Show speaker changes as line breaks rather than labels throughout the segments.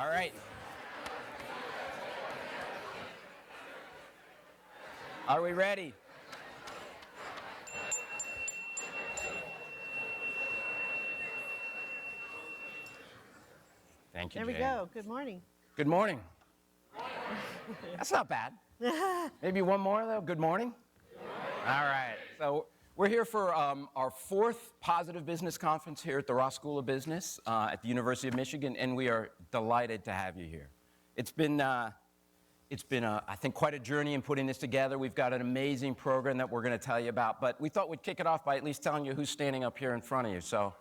All right. Are we ready? Thank you,
There we
Jane.
go. Good morning.
Good morning. That's not bad. Maybe one more, though. Good morning. All right. So we're here for our fourth Positive Business Conference here at the Ross School of Business at the University of Michigan, and we are delighted to have you here. It's been, I think, quite a journey in putting this together. We've got an amazing program that we're going to tell you about, but we thought we'd kick it off by at least telling you who's standing up here in front of you. So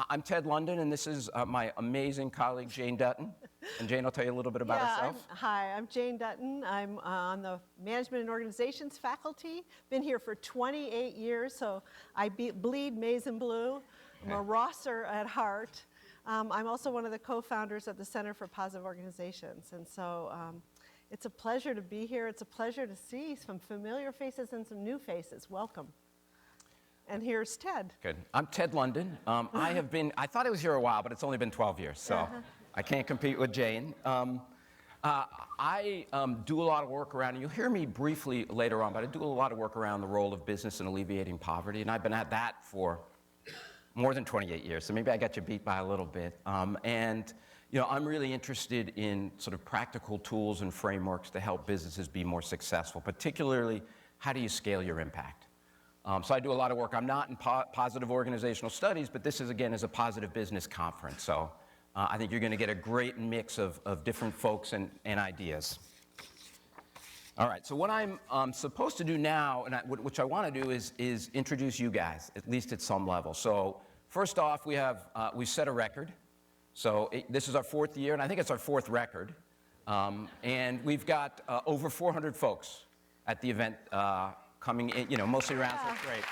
I'm Ted London, and this is my amazing colleague, Jane Dutton. And Jane will tell you a little bit about herself.
Hi, I'm Jane Dutton. I'm on the Management and Organizations faculty. Been here for 28 years, so I bleed maize and blue. I'm a Rosser at heart. I'm also one of the co-founders of the Center for Positive Organizations. And so it's a pleasure to be here. It's a pleasure to see some familiar faces and some new faces. Welcome. And here's Ted.
Good. I'm Ted London. I thought I was here a while, but it's only been 12 years, so I can't compete with Jane. I do a lot of work around, and you'll hear me briefly later on, but I do a lot of work around the role of business in alleviating poverty, and I've been at that for more than 28 years, so maybe I got you beat by a little bit. And I'm really interested in sort of practical tools and frameworks to help businesses be more successful, particularly how do you scale your impact? So I do a lot of work. I'm not in positive organizational studies, but this is, again, is a positive business conference. So I think you're going to get a great mix of different folks and ideas. All right, so what I'm supposed to do now, and which I want to do, is introduce you guys, at least at some level. So first off, we've set a record. So this is our fourth year, and I think it's our fourth record. And we've got over 400 folks at the event coming in, mostly around, so it's great.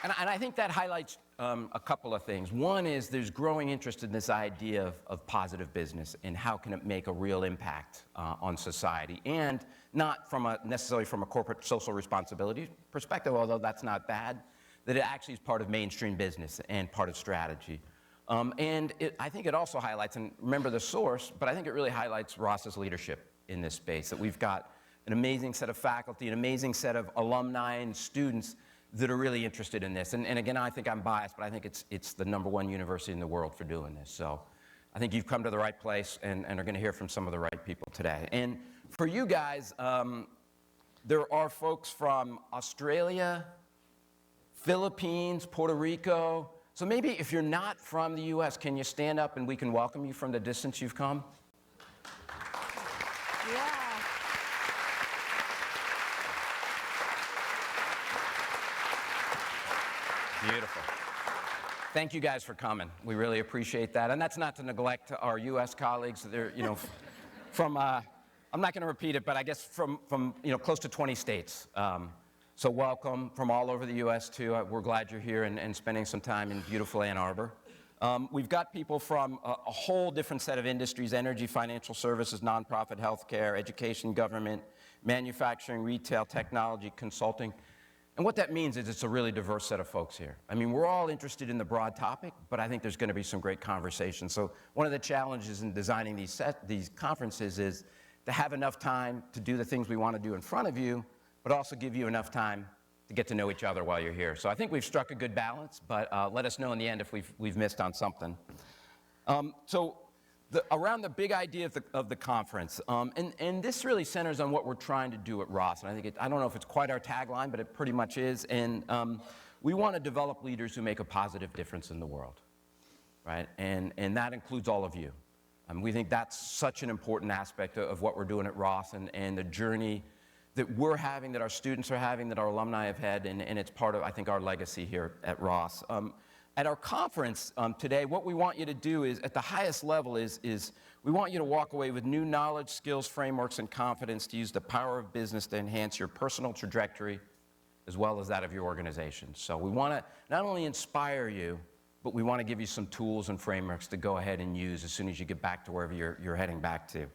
And I think that highlights a couple of things. One is there's growing interest in this idea of positive business and how can it make a real impact on society, and not necessarily from a corporate social responsibility perspective, although that's not bad, that it actually is part of mainstream business and part of strategy. And I think it also highlights, and remember the source, but I think it really highlights Ross's leadership in this space, that we've got an amazing set of faculty, an amazing set of alumni and students that are really interested in this. And again, I think I'm biased, but I think it's the #1 university in the world for doing this. So I think you've come to the right place and are going to hear from some of the right people today. And for you guys, there are folks from Australia, Philippines, Puerto Rico. So maybe if you're not from the US, can you stand up and we can welcome you from the distance you've come?
Yeah.
Beautiful. Thank you guys for coming. We really appreciate that. And that's not to neglect our US colleagues. They're, from, I'm not going to repeat it, but I guess from close to 20 states. So welcome from all over the US too. We're glad you're here and spending some time in beautiful Ann Arbor. We've got people from a whole different set of industries: energy, financial services, nonprofit, healthcare, education, government, manufacturing, retail, technology, consulting. And what that means is it's a really diverse set of folks here. I mean, we're all interested in the broad topic, but I think there's going to be some great conversation. So one of the challenges in designing these conferences is to have enough time to do the things we want to do in front of you, but also give you enough time to get to know each other while you're here. So I think we've struck a good balance, but let us know in the end if we've missed on something. Around the big idea of the conference, and this really centers on what we're trying to do at Ross. And I think I don't know if it's quite our tagline, but it pretty much is. And we want to develop leaders who make a positive difference in the world, right? And that includes all of you. We think that's such an important aspect of what we're doing at Ross and the journey that we're having, that our students are having, that our alumni have had, and it's part of, I think, our legacy here at Ross. At our conference today, what we want you to do is, at the highest level, is we want you to walk away with new knowledge, skills, frameworks, and confidence to use the power of business to enhance your personal trajectory as well as that of your organization. So we want to not only inspire you, but we want to give you some tools and frameworks to go ahead and use as soon as you get back to wherever you're heading back to.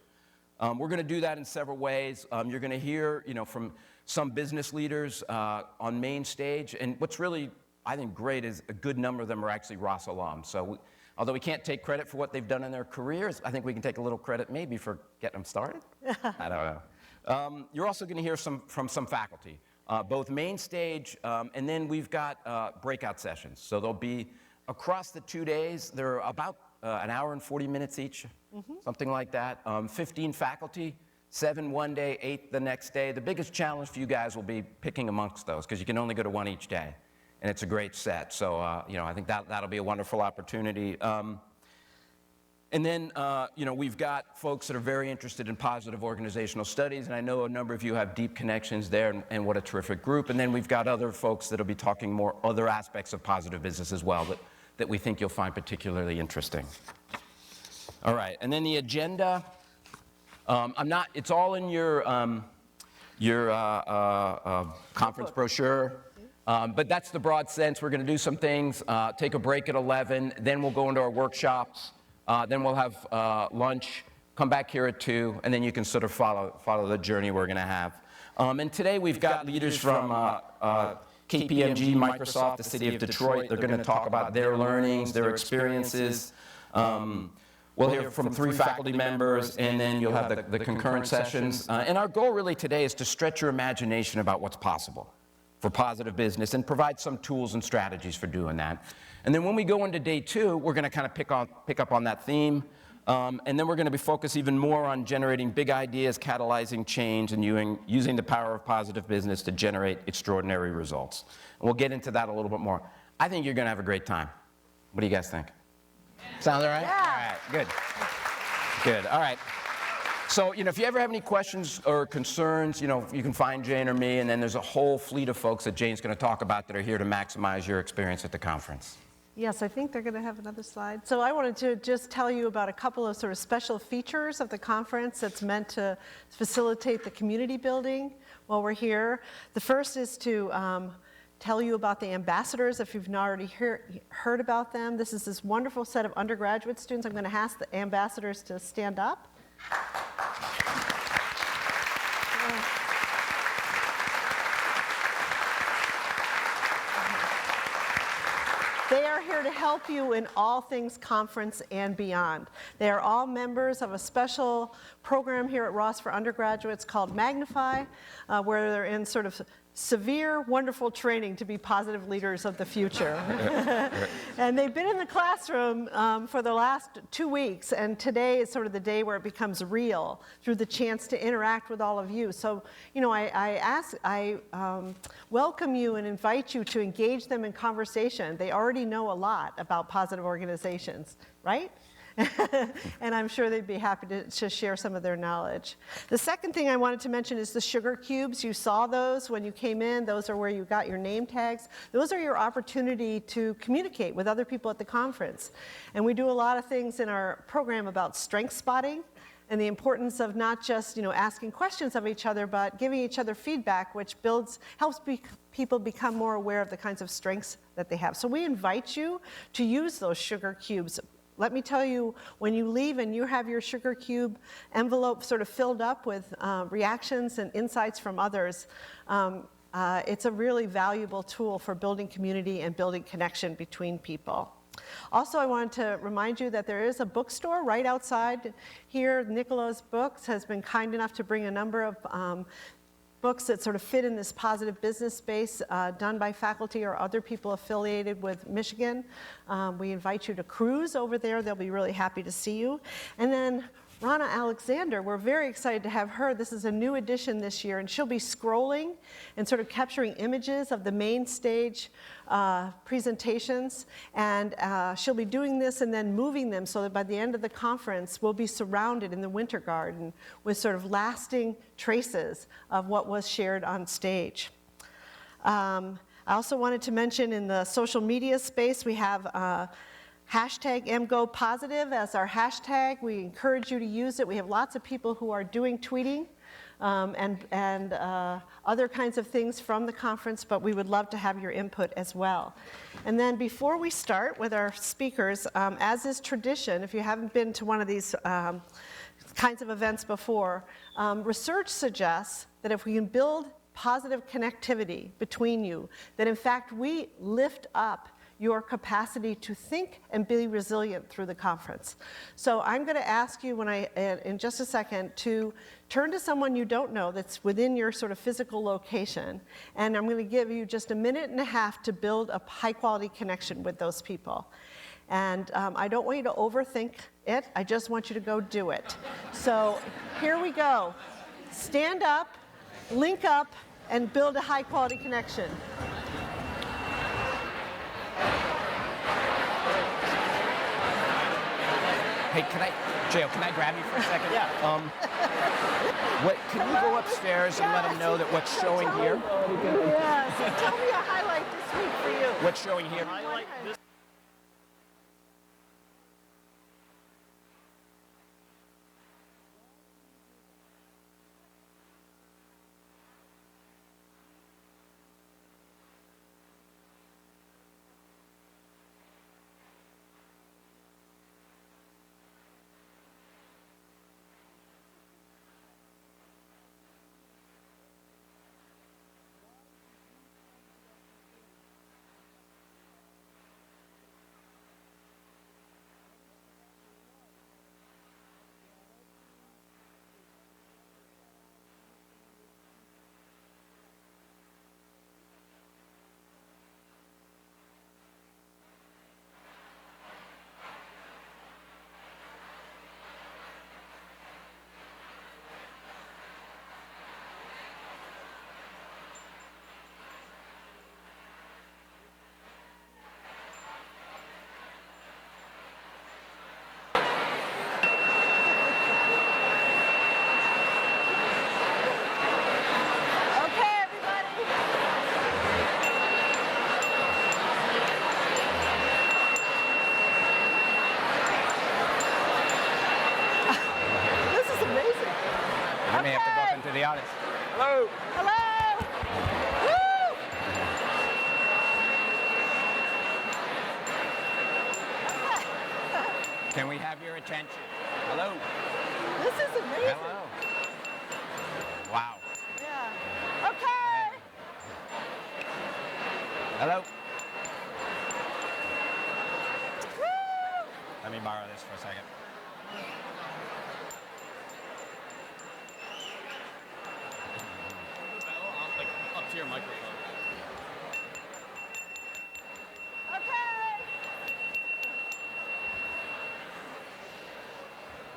We're going to do that in several ways. You're going to hear, from some business leaders on main stage, and what's really I think great is a good number of them are actually Ross alums. So although we can't take credit for what they've done in their careers, I think we can take a little credit maybe for getting them started. I don't know. You're also going to hear from some faculty, both main stage, and then we've got breakout sessions. So they'll be across the 2 days. They're about an hour and 40 minutes each, something like that. 15 faculty, 7 one day, 8 the next day. The biggest challenge for you guys will be picking amongst those, because you can only go to one each day, and it's a great set. So, I think that'll be a wonderful opportunity. And then, we've got folks that are very interested in positive organizational studies, and I know a number of you have deep connections there, and what a terrific group. And then we've got other folks that'll be talking more other aspects of positive business as well that we think you'll find particularly interesting. All right, and then the agenda. It's all in your conference brochure. But that's the broad sense. We're going to do some things, take a break at 11, then we'll go into our workshops, then we'll have lunch, come back here at 2, and then you can sort of follow the journey we're going to have. And today we've got leaders from Kpmg, Microsoft, the city of Detroit. They're going to talk about their learnings, their experiences. We'll hear from 3 faculty members, and then you'll have the concurrent sessions. And our goal really today is to stretch your imagination about what's possible for positive business and provide some tools and strategies for doing that. And then when we go into day 2, we're going to kind of pick up on that theme. And then we're going to be focused even more on generating big ideas, catalyzing change, and using the power of positive business to generate extraordinary results. And we'll get into that a little bit more. I think you're going to have a great time. What do you guys think? Sound all right?
Yeah.
All right, good. Good, all right. So, if you ever have any questions or concerns, you can find Jane or me, and then there's a whole fleet of folks that Jane's going to talk about that are here to maximize your experience at the conference.
Yes, I think they're going to have another slide. So I wanted to just tell you about a couple of sort of special features of the conference that's meant to facilitate the community building while we're here. The first is to tell you about the ambassadors, if you've not already heard about them. This is this wonderful set of undergraduate students. I'm going to ask the ambassadors to stand up. They are here to help you in all things conference and beyond. They are all members of a special program here at Ross for undergraduates called Magnify, where they're in sort of severe, wonderful training to be positive leaders of the future. And they've been in the classroom for the last 2 weeks, and today is sort of the day where it becomes real through the chance to interact with all of you. So, I welcome you and invite you to engage them in conversation. They already know a lot about positive organizations, right? And I'm sure they'd be happy to share some of their knowledge. The second thing I wanted to mention is the sugar cubes. You saw those when you came in. Those are where you got your name tags. Those are your opportunity to communicate with other people at the conference. And we do a lot of things in our program about strength spotting and the importance of not just asking questions of each other, but giving each other feedback, which helps people become more aware of the kinds of strengths that they have. So we invite you to use those sugar cubes. Let me tell you, when you leave and you have your sugar cube envelope sort of filled up with reactions and insights from others, it's a really valuable tool for building community and building connection between people. Also, I wanted to remind you that there is a bookstore right outside here. Nicola's Books has been kind enough to bring a number of books that sort of fit in this positive business space done by faculty or other people affiliated with Michigan. We invite you to cruise over there. They'll be really happy to see you. And then Rana Alexander, we're very excited to have her. This is a new addition this year, and she'll be scrolling and sort of capturing images of the main stage presentations, and she'll be doing this and then moving them so that by the end of the conference, we'll be surrounded in the Winter Garden with sort of lasting traces of what was shared on stage. I also wanted to mention in the social media space, we have hashtag #MGoPositive as our hashtag. We encourage you to use it. We have lots of people who are doing tweeting and other kinds of things from the conference, but we would love to have your input as well. And then before we start with our speakers, as is tradition, if you haven't been to one of these kinds of events before, research suggests that if we can build positive connectivity between you, that in fact we lift up your capacity to think and be resilient through the conference. So I'm going to ask you in just a second to turn to someone you don't know that's within your sort of physical location, and I'm going to give you just a minute and a half to build a high-quality connection with those people. And I don't want you to overthink it. I just want you to go do it. So here we go. Stand up, link up, and build a high-quality connection.
Hey, can I grab you for a second?
Yeah.
Can you go upstairs and let them know that what's showing here?
Yes. Tell me a highlight this week for you.
What's showing here?
Highlight this.
To the audience. Hello.
Hello. Woo!
Can we have your attention? Hello.
This is amazing.
Hello. Wow.
Yeah. Okay.
Hello.
Woo!
Let me borrow this for a second.
Like up to your microphone.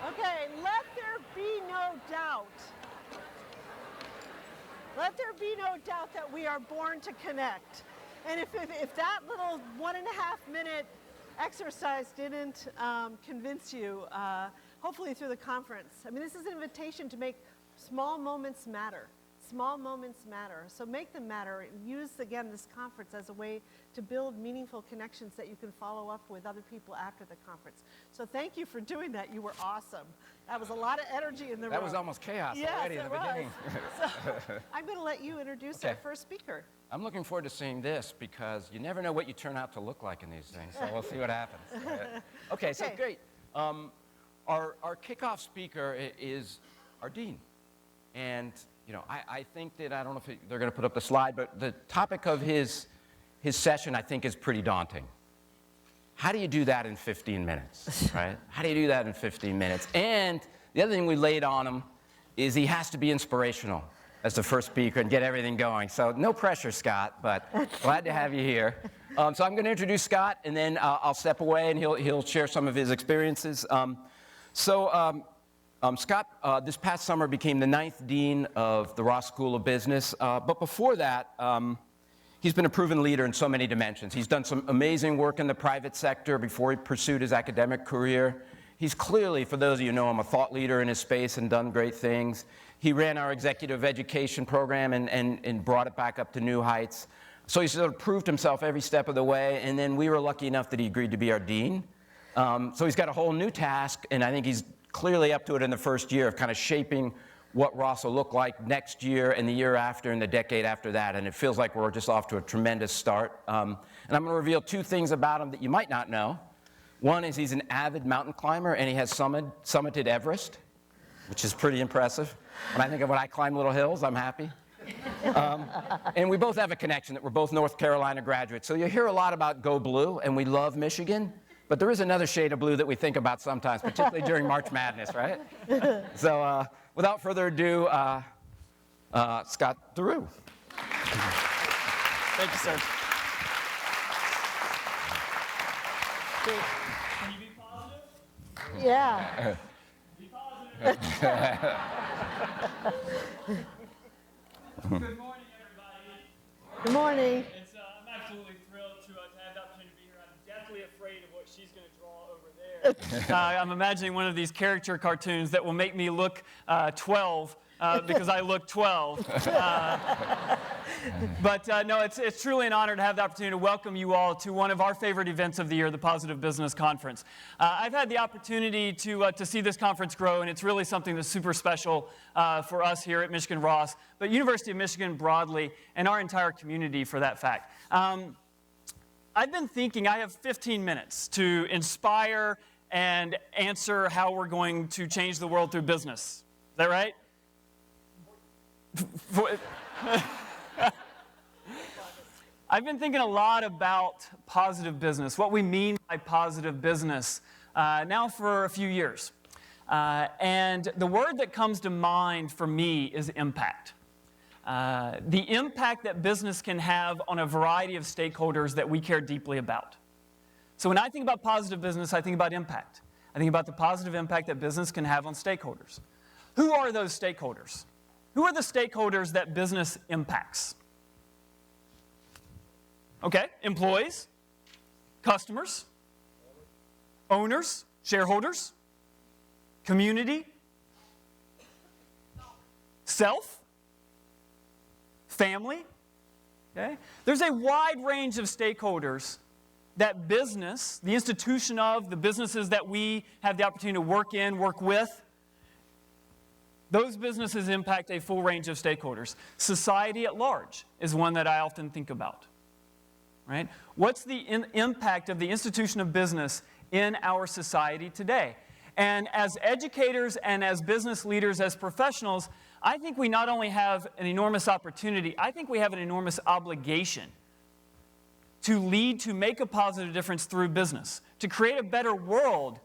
Okay, let there be no doubt. Let there be no doubt that we are born to connect. And if that little 1.5 minute exercise didn't convince you, hopefully through the conference, I mean, this is an invitation to make small moments matter. Small moments matter. So make them matter. Use, again, this conference as a way to build meaningful connections that you can follow up with other people after the conference. So thank you for doing that. You were awesome. That was a lot of energy in the room.
That was almost chaos already in the beginning.
So I'm going to let you introduce our first speaker.
I'm looking forward to seeing this because you never know what you turn out to look like in these things. So we'll see what happens. Okay, so great. Our kickoff speaker is our dean. And you know, I think that, I don't know if they're going to put up the slide, but the topic of his session, I think, is pretty daunting. How do you do that in 15 minutes, right? How do you do that in 15 minutes? And the other thing we laid on him is he has to be inspirational as the first speaker and get everything going. So no pressure, Scott, but glad to have you here. So I'm going to introduce Scott, and then I'll step away, and he'll share some of his experiences. Scott, this past summer, became the 9th dean of the Ross School of Business. But before that, he's been a proven leader in so many dimensions. He's done some amazing work in the private sector before he pursued his academic career. He's clearly, for those of you who know him, a thought leader in his space and done great things. He ran our executive education program and brought it back up to new heights. So he sort of proved himself every step of the way, and then we were lucky enough that he agreed to be our dean. So he's got a whole new task, and I think he's clearly up to it in the first year of kind of shaping what Ross will look like next year and the year after and the decade after that. And it feels like we're just off to a tremendous start. And I'm going to reveal 2 things about him that you might not know. One is he's an avid mountain climber, and he has summited Everest, which is pretty impressive. When I climb little hills, I'm happy. And we both have a connection that we're both North Carolina graduates. So you hear a lot about Go Blue, and we love Michigan. But there is another shade of blue that we think about sometimes, particularly during March Madness, right? So without further ado, Scott DeRue.
Thank you, sir. Can you be positive?
Yeah.
Be positive. Good morning, everybody.
Good morning.
I'm absolutely thrilled to have the opportunity to be here. I'm deathly afraid of what she's going to draw over there. I'm imagining one of these caricature cartoons that will make me look 12 because I look 12. But no, it's truly an honor to have the opportunity to welcome you all to one of our favorite events of the year, the Positive Business Conference. I've had the opportunity to see this conference grow, and it's really something that's super special for us here at Michigan Ross, but University of Michigan broadly, and our entire community for that fact. I've been thinking I have 15 minutes to inspire and answer how we're going to change the world through business. Is that right? I've been thinking a lot about positive business, what we mean by positive business, now for a few years. And the word that comes to mind for me is impact. The impact that business can have on a variety of stakeholders that we care deeply about. So when I think about positive business, I think about impact. I think about the positive impact that business can have on stakeholders. Who are those stakeholders? Who are the stakeholders that business impacts? Okay, employees, customers, owners, shareholders, community, self, family. Okay? There's a wide range of stakeholders that business, the institution of, the businesses that we have the opportunity to work in, work with, those businesses impact a full range of stakeholders. Society at large is one that I often think about. Right? What's the impact of the institution of business in our society today? And as educators and as business leaders, as professionals, I think we not only have an enormous opportunity, I think we have an enormous obligation to lead, to make a positive difference through business, to create a better world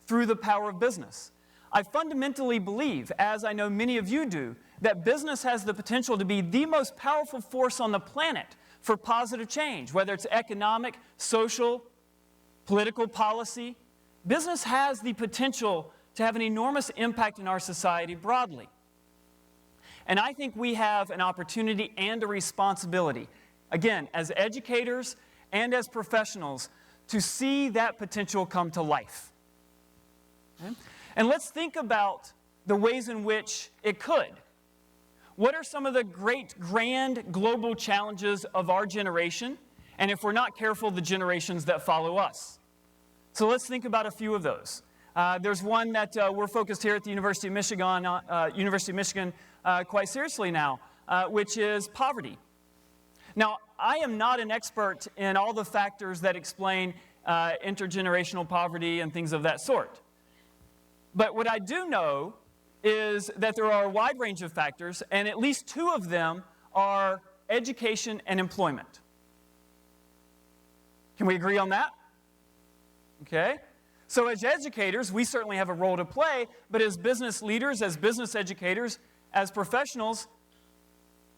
through the power of business. I fundamentally believe, as I know many of you do, that business has the potential to be the most powerful force on the planet for positive change, whether it's economic, social, political policy. Business has the potential to have an enormous impact in our society broadly. And I think we have an opportunity and a responsibility, again, as educators and as professionals, to see that potential come to life. Okay? And let's think about the ways in which it could. What are some of the great, grand, global challenges of our generation? And if we're not careful, the generations that follow us. So let's think about a few of those. There's one that we're focused here at the University of Michigan, quite seriously now, which is poverty. Now, I am not an expert in all the factors that explain intergenerational poverty and things of that sort. But what I do know is that there are a wide range of factors, and at least two of them are education and employment. Can we agree on that? Okay. So as educators, we certainly have a role to play, but as business leaders, as business educators, as professionals,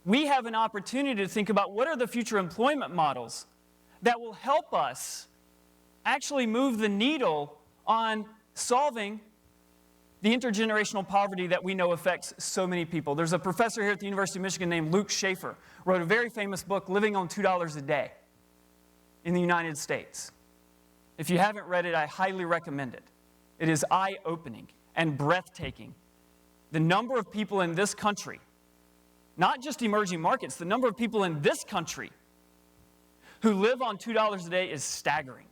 we have an opportunity to think about what are the future employment models that will help us actually move the needle on solving the intergenerational poverty that we know affects so many people. There's a professor here at the University of Michigan named Luke Schaefer, wrote a very famous book, Living on $2 a Day in the United States. If you haven't read it, I highly recommend it. It is eye-opening and breathtaking. The number of people in this country, not just emerging markets, the number of people in this country who live on $2 a day is staggering.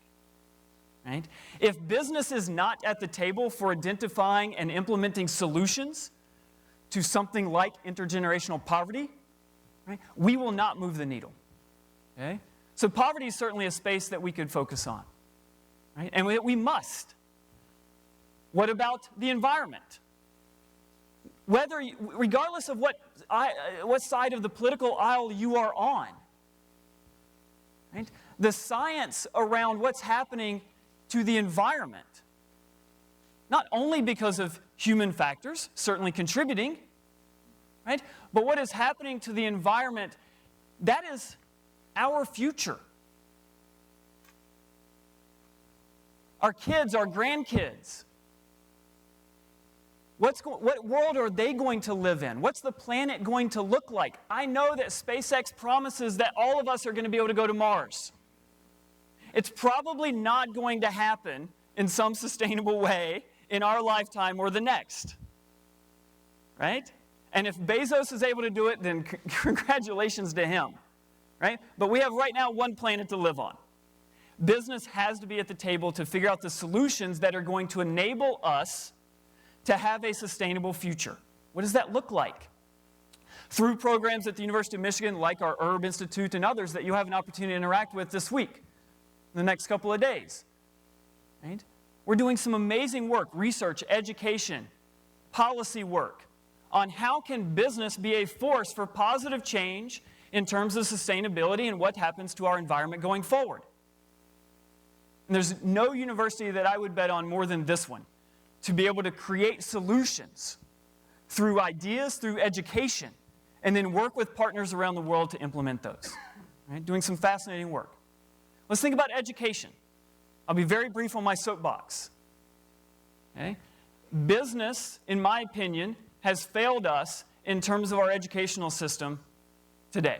Right? If business is not at the table for identifying and implementing solutions to something like intergenerational poverty, right, we will not move the needle. Okay? So poverty is certainly a space that we could focus on. Right? And we must. What about the environment? regardless of what side of the political aisle you are on, right? The science around what's happening to the environment, not only because of human factors, certainly contributing, right? But what is happening to the environment, that is our future. Our kids, our grandkids. What world are they going to live in? What's the planet going to look like? I know that SpaceX promises that all of us are going to be able to go to Mars. It's probably not going to happen in some sustainable way in our lifetime or the next, right? And if Bezos is able to do it, then congratulations to him, right? But we have right now one planet to live on. Business has to be at the table to figure out the solutions that are going to enable us to have a sustainable future. What does that look like? Through programs at the University of Michigan, like our Herb Institute and others that you have an opportunity to interact with this week, in the next couple of days, right? We're doing some amazing work, research, education, policy work, on how can business be a force for positive change in terms of sustainability and what happens to our environment going forward. And there's no university that I would bet on more than this one to be able to create solutions through ideas, through education, and then work with partners around the world to implement those. Right? Doing some fascinating work. Let's think about education. I'll be very brief on my soapbox. Okay? Business, in my opinion, has failed us in terms of our educational system today.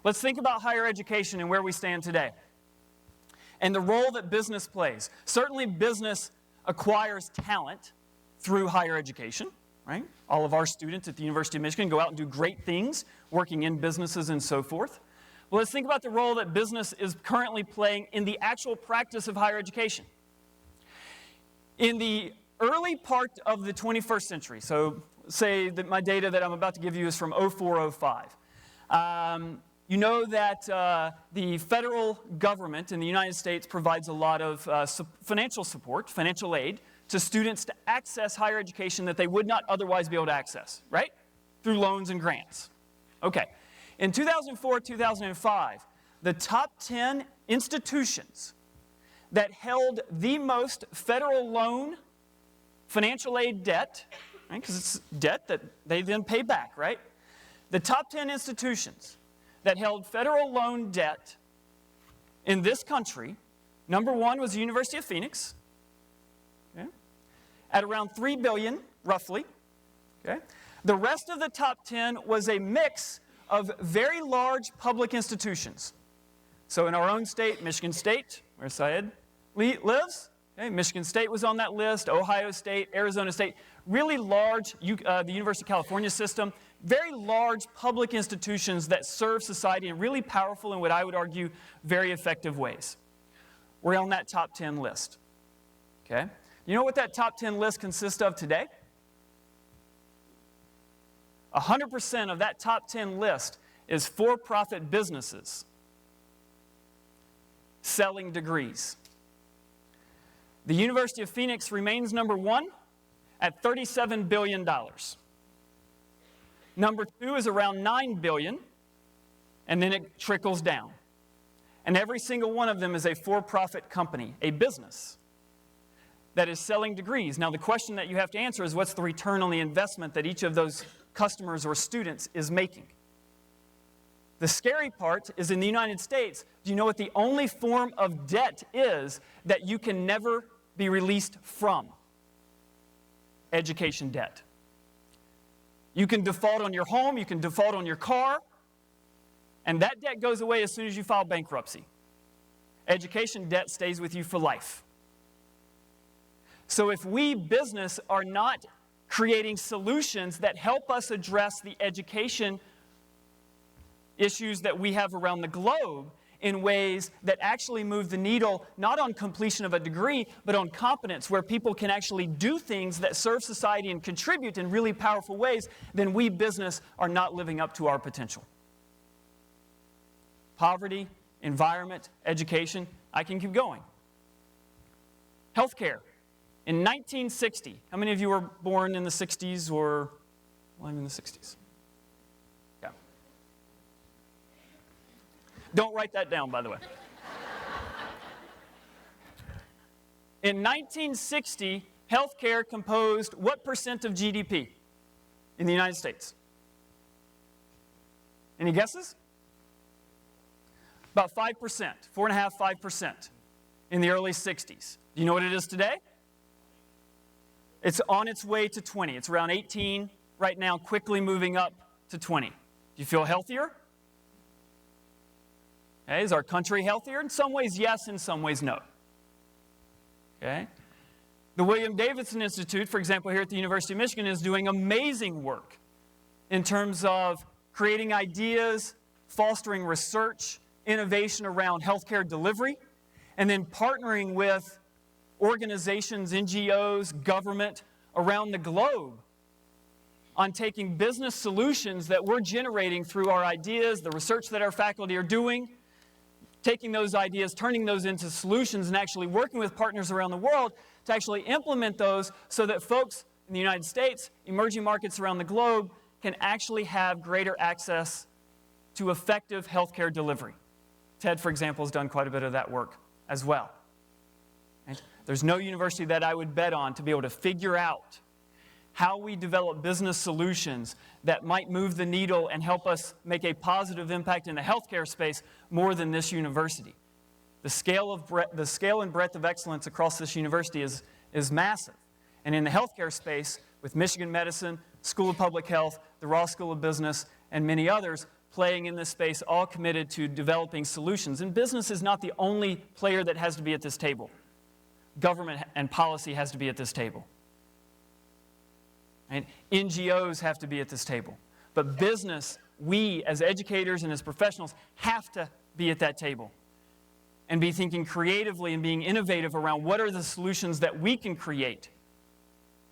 Let's think about higher education and where we stand today, and the role that business plays. Certainly business acquires talent through higher education, right? All of our students at the University of Michigan go out and do great things, working in businesses and so forth. Well, let's think about the role that business is currently playing in the actual practice of higher education. In the early part of the 21st century, so say that my data that I'm about to give you is from 04-05. You know that the federal government in the United States provides a lot of financial support, financial aid, to students to access higher education that they would not otherwise be able to access, right? Through loans and grants. Okay. In 2004-2005, the top 10 institutions that held the most federal loan, financial aid debt, right? Because it's debt that they then pay back, right? The top 10 institutions that held federal loan debt in this country, number one was the University of Phoenix, okay, at around $3 billion, roughly. Okay. The rest of the top 10 was a mix of very large public institutions. So in our own state, Michigan State, where Syed lives, okay, Michigan State was on that list, Ohio State, Arizona State, really large, the University of California system, very large public institutions that serve society in really powerful and what I would argue very effective ways. We're on that top 10 list. Okay? You know what that top 10 list consists of today? 100% of that top 10 list is for-profit businesses selling degrees. The University of Phoenix remains number one at $37 billion. Number two is around $9 billion, and then it trickles down. And every single one of them is a for-profit company, a business that is selling degrees. Now, the question that you have to answer is, what's the return on the investment that each of those customers or students is making? The scary part is in the United States, do you know what the only form of debt is that you can never be released from? Education debt. You can default on your home, you can default on your car, and that debt goes away as soon as you file bankruptcy. Education debt stays with you for life. So if we, business, are not creating solutions that help us address the education issues that we have around the globe in ways that actually move the needle, not on completion of a degree, but on competence, where people can actually do things that serve society and contribute in really powerful ways, then we, business, are not living up to our potential. Poverty, environment, education, I can keep going. Healthcare. In 1960, how many of you were born in the 60s or alive in the 60s? Yeah. Don't write that down, by the way. In 1960, healthcare composed what percent of GDP in the United States? Any guesses? About 5%, 4.5%, 5% in the early 60s. Do you know what it is today? It's on its way to 20. It's around 18 right now, quickly moving up to 20. Do you feel healthier? Okay, is our country healthier? In some ways, yes. In some ways, no. Okay? The William Davidson Institute, for example, here at the University of Michigan, is doing amazing work in terms of creating ideas, fostering research, innovation around healthcare delivery, and then partnering with organizations, NGOs, government around the globe on taking business solutions that we're generating through our ideas, the research that our faculty are doing, taking those ideas, turning those into solutions, and actually working with partners around the world to actually implement those so that folks in the United States, emerging markets around the globe, can actually have greater access to effective healthcare delivery. TED, for example, has done quite a bit of that work as well. Right? There's no university that I would bet on to be able to figure out how we develop business solutions that might move the needle and help us make a positive impact in the healthcare space more than this university. The scale and breadth of excellence across this university is massive. And in the healthcare space, with Michigan Medicine, School of Public Health, the Ross School of Business, and many others playing in this space, all committed to developing solutions. And business is not the only player that has to be at this table. Government and policy has to be at this table. And NGOs have to be at this table. But business, we as educators and as professionals have to be at that table and be thinking creatively and being innovative around what are the solutions that we can create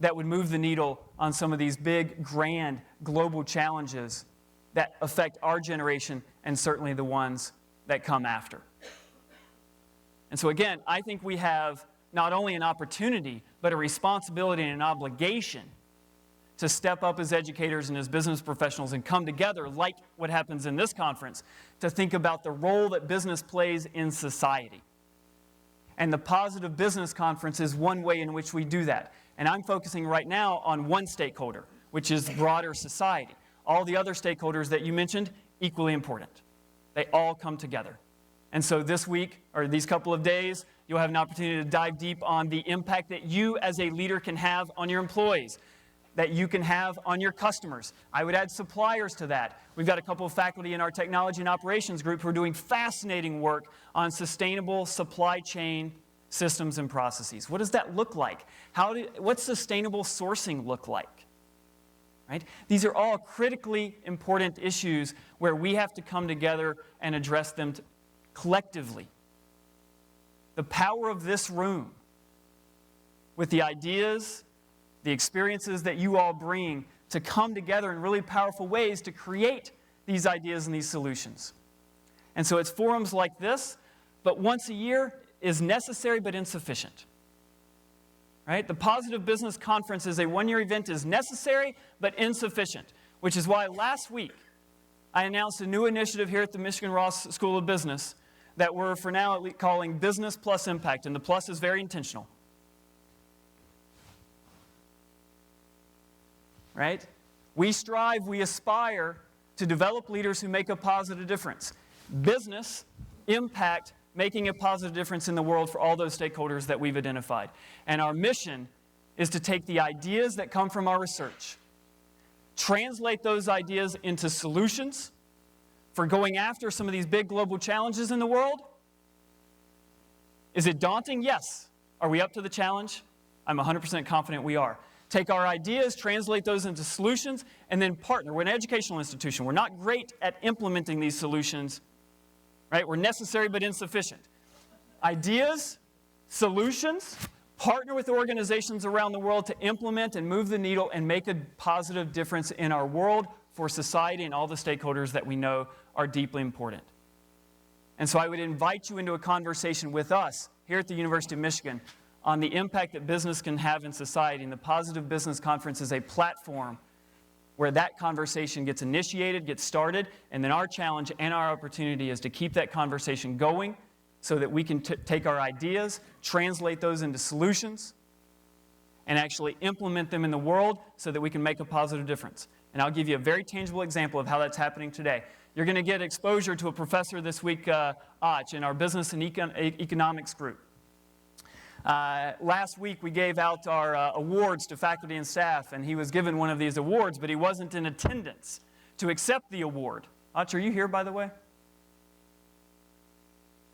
that would move the needle on some of these big, grand, global challenges that affect our generation and certainly the ones that come after. And so again, I think we have not only an opportunity, but a responsibility and an obligation to step up as educators and as business professionals and come together, like what happens in this conference, to think about the role that business plays in society. And the Positive Business Conference is one way in which we do that. And I'm focusing right now on one stakeholder, which is broader society. All the other stakeholders that you mentioned, equally important. They all come together. And so this week, or these couple of days, you'll have an opportunity to dive deep on the impact that you as a leader can have on your employees, that you can have on your customers. I would add suppliers to that. We've got a couple of faculty in our technology and operations group who are doing fascinating work on sustainable supply chain systems and processes. What does that look like? What's sustainable sourcing look like? Right? These are all critically important issues where we have to come together and address them collectively. The power of this room, with the ideas, the experiences that you all bring to come together in really powerful ways to create these ideas and these solutions. And so it's forums like this, but once a year is necessary but insufficient. Right? The Positive Business Conference is a one-year event, is necessary but insufficient, which is why last week I announced a new initiative here at the Michigan Ross School of Business that we're for now calling Business Plus Impact, and the plus is very intentional. Right? We strive, we aspire to develop leaders who make a positive difference. Business, impact, making a positive difference in the world for all those stakeholders that we've identified. And our mission is to take the ideas that come from our research, translate those ideas into solutions for going after some of these big global challenges in the world. Is it daunting? Yes. Are we up to the challenge? I'm 100% confident we are. Take our ideas, translate those into solutions, and then partner. We're an educational institution. We're not great at implementing these solutions, right? We're necessary but insufficient. Ideas, solutions, partner with organizations around the world to implement and move the needle and make a positive difference in our world for society and all the stakeholders that we know are deeply important. And so I would invite you into a conversation with us here at the University of Michigan on the impact that business can have in society. And the Positive Business Conference is a platform where that conversation gets initiated, gets started, and then our challenge and our opportunity is to keep that conversation going so that we can take our ideas, translate those into solutions, and actually implement them in the world so that we can make a positive difference. And I'll give you a very tangible example of how that's happening today. You're going to get exposure to a professor this week, Och, in our business and economics group. Last week we gave out our awards to faculty and staff, and he was given one of these awards, but he wasn't in attendance to accept the award. Och, are you here, by the way?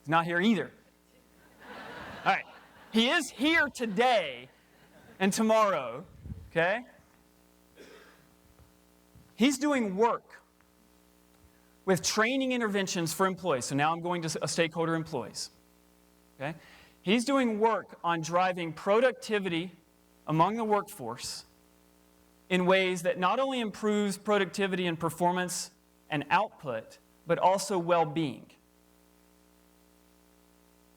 He's not here either. All right. He is here today and tomorrow, okay? He's doing work with training interventions for employees. So now I'm going to stakeholder employees, okay? He's doing work on driving productivity among the workforce in ways that not only improves productivity and performance and output, but also well-being.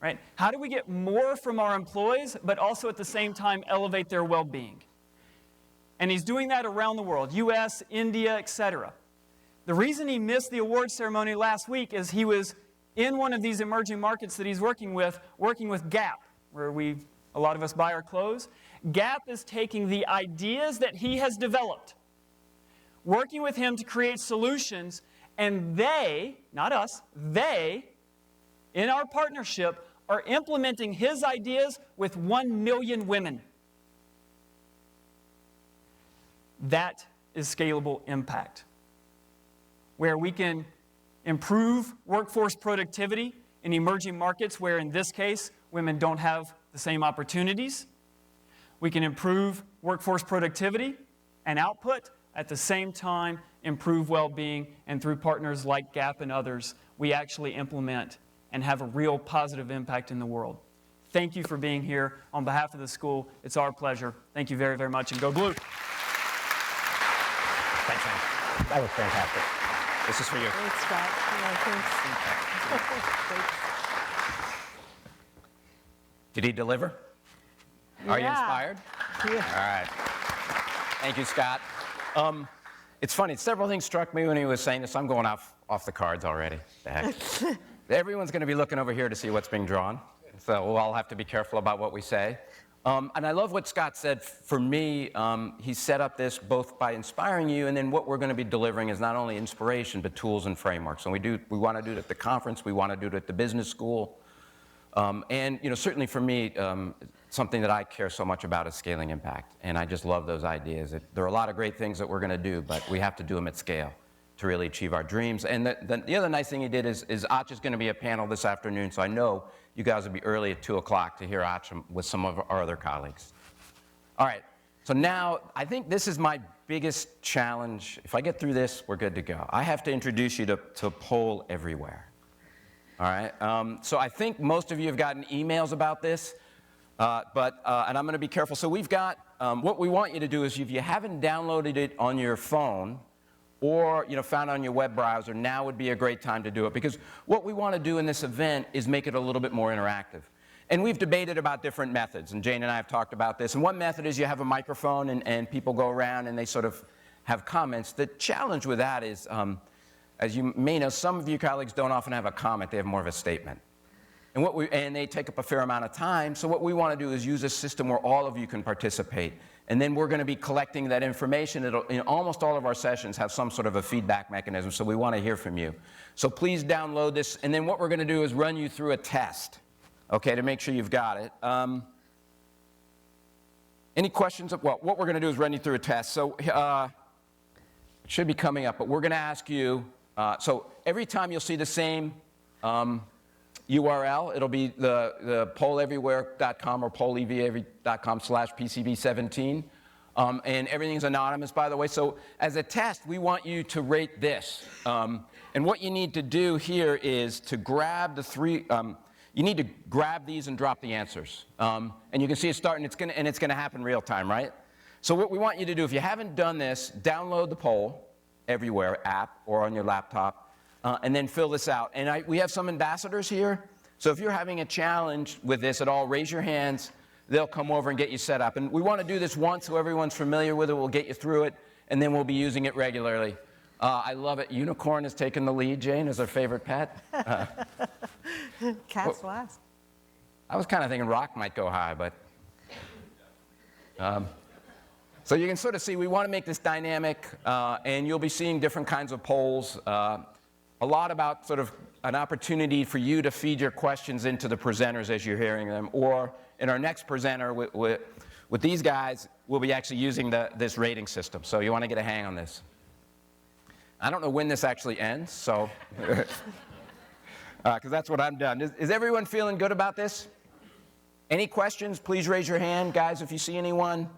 Right? How do we get more from our employees, but also at the same time elevate their well-being? And he's doing that around the world, US, India, etc. The reason he missed the award ceremony last week is he was in one of these emerging markets that he's working with Gap, where a lot of us buy our clothes. Gap is taking the ideas that he has developed, working with him to create solutions, and they, not us, they, in our partnership, are implementing his ideas with 1 million women. That is scalable impact, where we can improve workforce productivity in emerging markets where, in this case, women don't have the same opportunities. We can improve workforce productivity and output, at the same time improve well-being, and through partners like Gap and others, we actually implement and have a real positive impact in the world. Thank you for being here. On behalf of the school, it's our pleasure. Thank you very, very much, and go Blue.
Thanks, man. That was fantastic. This is for you.
Thanks, Scott. Yeah, thanks.
Did he deliver? Are you
Yeah.
inspired?
Yeah.
All right. Thank you, Scott. It's funny, several things struck me when he was saying this. I'm going off the cards already. The heck. Everyone's going to be looking over here to see what's being drawn, so we'll all have to be careful about what we say. And I love what Scott said. For me, he set up this both by inspiring you, and then what we're going to be delivering is not only inspiration, but tools and frameworks. And we want to do it at the conference. We want to do it at the business school. And certainly for me, something that I care so much about is scaling impact. And I just love those ideas. There are a lot of great things that we're going to do, but we have to do them at scale to really achieve our dreams. And the other nice thing he did is Och is going to be a panel this afternoon, so I know you guys will be early at 2 o'clock to hear Och with some of our other colleagues. All right, so now I think this is my biggest challenge. If I get through this, we're good to go. I have to introduce you to Poll Everywhere. All right, so I think most of you have gotten emails about this, and I'm going to be careful. So we've got, what we want you to do is if you haven't downloaded it on your phone or found it on your web browser, now would be a great time to do it, because what we want to do in this event is make it a little bit more interactive. And we've debated about different methods, and Jane and I have talked about this. And one method is you have a microphone and people go around and they sort of have comments. The challenge with that is, as you may know, some of you colleagues don't often have a comment, they have more of a statement. And they take up a fair amount of time, so what we want to do is use a system where all of you can participate. And then we're going to be collecting that information. In almost all of our sessions have some sort of a feedback mechanism, so we want to hear from you. So please download this, and then what we're going to do is run you through a test, okay, to make sure you've got it. Any questions? Well, what we're going to do is run you through a test. So it should be coming up, but we're going to ask you, so every time you'll see the same URL, it'll be the polleverywhere.com or pollev.com/PCB17. And everything's anonymous, by the way. So as a test, we want you to rate this. And what you need to do here is to grab the three, you need to grab these and drop the answers. And you can see it starting, it's going to happen real time, right? So what we want you to do, if you haven't done this, download the Poll Everywhere app or on your laptop. And then fill this out. And we have some ambassadors here. So if you're having a challenge with this at all, raise your hands. they'll come over and get you set up. And we want to do this once so everyone's familiar with it. We'll get you through it, and then we'll be using it regularly. I love it. Unicorn has taken the lead, Jane, as our favorite pet.
Cat's last.
I was kind of thinking rock might go high, but... So you can sort of see we want to make this dynamic, and you'll be seeing different kinds of polls. A lot about sort of an opportunity for you to feed your questions into the presenters as you're hearing them, or in our next presenter with these guys, we'll be actually using this rating system. So you want to get a hang on this. I don't know when this actually ends, so because that's what I'm done. Is everyone feeling good about this? Any questions? Please raise your hand, guys. If you see anyone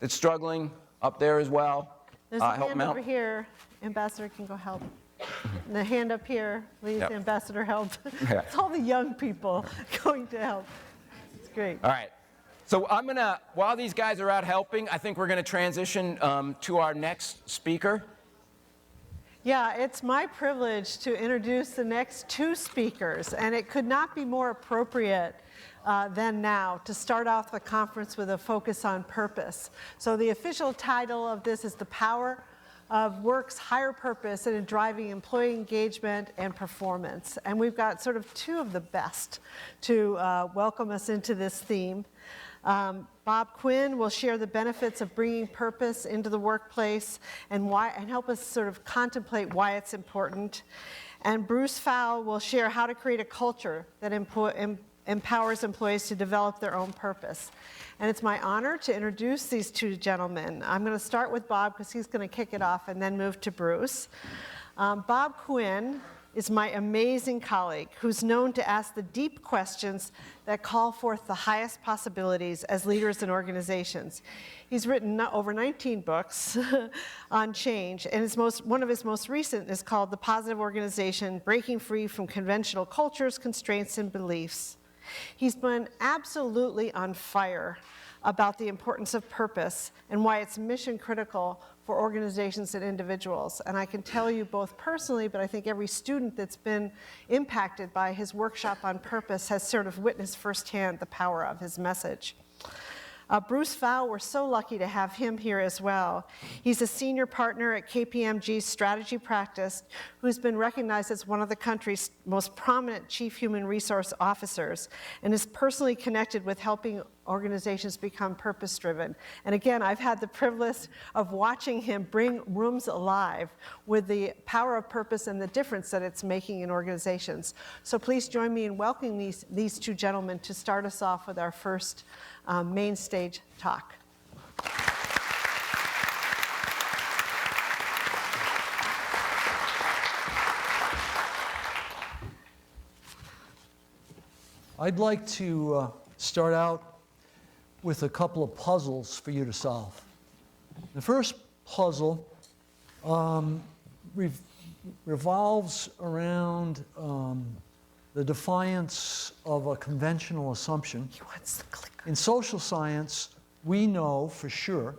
that's struggling up there as well,
There's a
help them
hand
out.
over here. Ambassador can go help. And the hand up here, please,
Yep.
Ambassador help.
Yeah.
It's all the young people going to help. It's great.
All right. So I'm going to, while these guys are out helping, I think we're going to transition to our next speaker.
Yeah, it's my privilege to introduce the next two speakers, and it could not be more appropriate than now to start off the conference with a focus on purpose. So the official title of this is The Power of Work's Higher Purpose in Driving Employee Engagement and Performance. And we've got sort of two of the best to welcome us into this theme. Bob Quinn will share the benefits of bringing purpose into the workplace and help us sort of contemplate why it's important. And Bruce Pfau will share how to create a culture that empowers employees to develop their own purpose. And it's my honor to introduce these two gentlemen. I'm going to start with Bob because he's going to kick it off and then move to Bruce. Bob Quinn is my amazing colleague who's known to ask the deep questions that call forth the highest possibilities as leaders in organizations. He's written over 19 books on change, and one of his most recent is called The Positive Organization: Breaking Free from Conventional Cultures, Constraints, and Beliefs. He's been absolutely on fire about the importance of purpose and why it's mission critical for organizations and individuals. And I can tell you both personally, but I think every student that's been impacted by his workshop on purpose has sort of witnessed firsthand the power of his message. Bruce Pfau, we're so lucky to have him here as well. He's a senior partner at Kpmg's strategy practice, who's been recognized as one of the country's most prominent chief human resource officers, and is personally connected with helping organizations become purpose-driven. And again, I've had the privilege of watching him bring rooms alive with the power of purpose and the difference that it's making in organizations. So please join me in welcoming these two gentlemen to start us off with our first main stage talk.
I'd like to start out with a couple of puzzles for you to solve. The first puzzle revolves around the defiance of a conventional assumption.
He wants the clicker.
In social science, we know for sure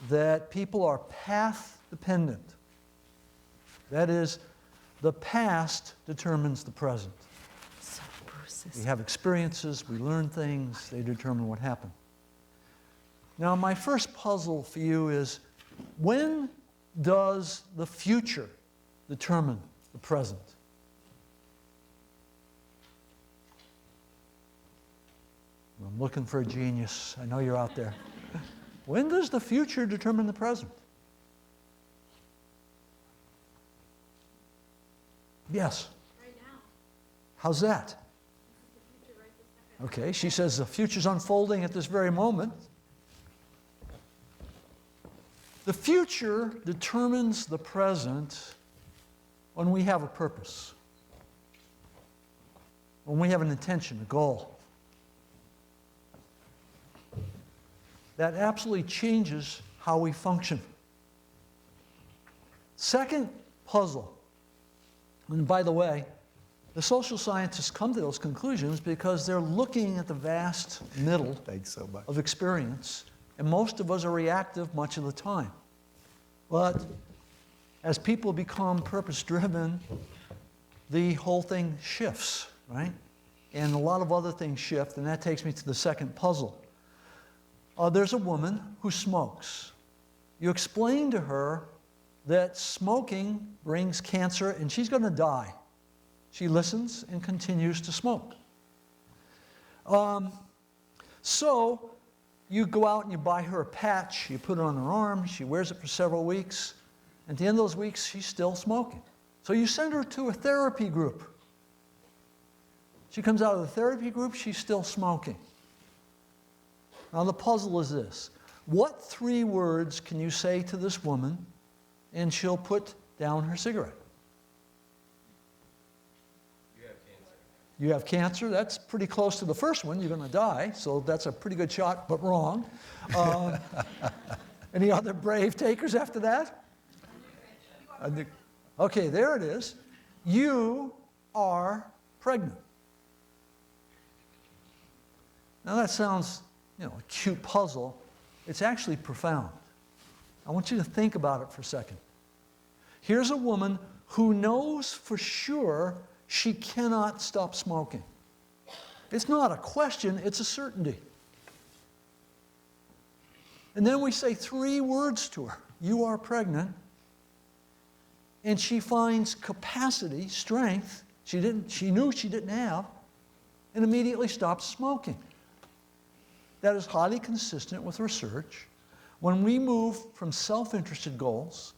that people are path dependent. That is, the past determines the present.
So Bruce is
We have experiences, we learn things, they determine what happened. Now, my first puzzle for you is, when does the future determine the present? I'm looking for a genius. I know you're out there. When does the future determine the present? Yes.
Right now.
How's that? Okay, she says the future's unfolding at this very moment. The future determines the present when we have a purpose, when we have an intention, a goal. That absolutely changes how we function. Second puzzle, and by the way, the social scientists come to those conclusions because they're looking at the vast middle of experience, and most of us are reactive much of the time. But as people become purpose-driven, the whole thing shifts, right? And a lot of other things shift, and that takes me to the second puzzle. there's a woman who smokes. You explain to her that smoking brings cancer and she's going to die. She listens and continues to smoke. So you go out and you buy her a patch, you put it on her arm, she wears it for several weeks. At the end of those weeks, she's still smoking. So you send her to a therapy group. She comes out of the therapy group, she's still smoking. Now the puzzle is this. What 3 words can you say to this woman and she'll put down her cigarette? You have cancer. That's pretty close to the first one. You're going to die, so that's a pretty good shot, but wrong. Any other brave takers after that? Okay, there it is. You are pregnant. Now that sounds, a cute puzzle. It's actually profound. I want you to think about it for a second. Here's a woman who knows for sure she cannot stop smoking. It's not a question, it's a certainty. And then we say 3 words to her. You are pregnant. And she finds capacity, strength, she knew she didn't have, and immediately stops smoking. That is highly consistent with research. When we move from self-interested goals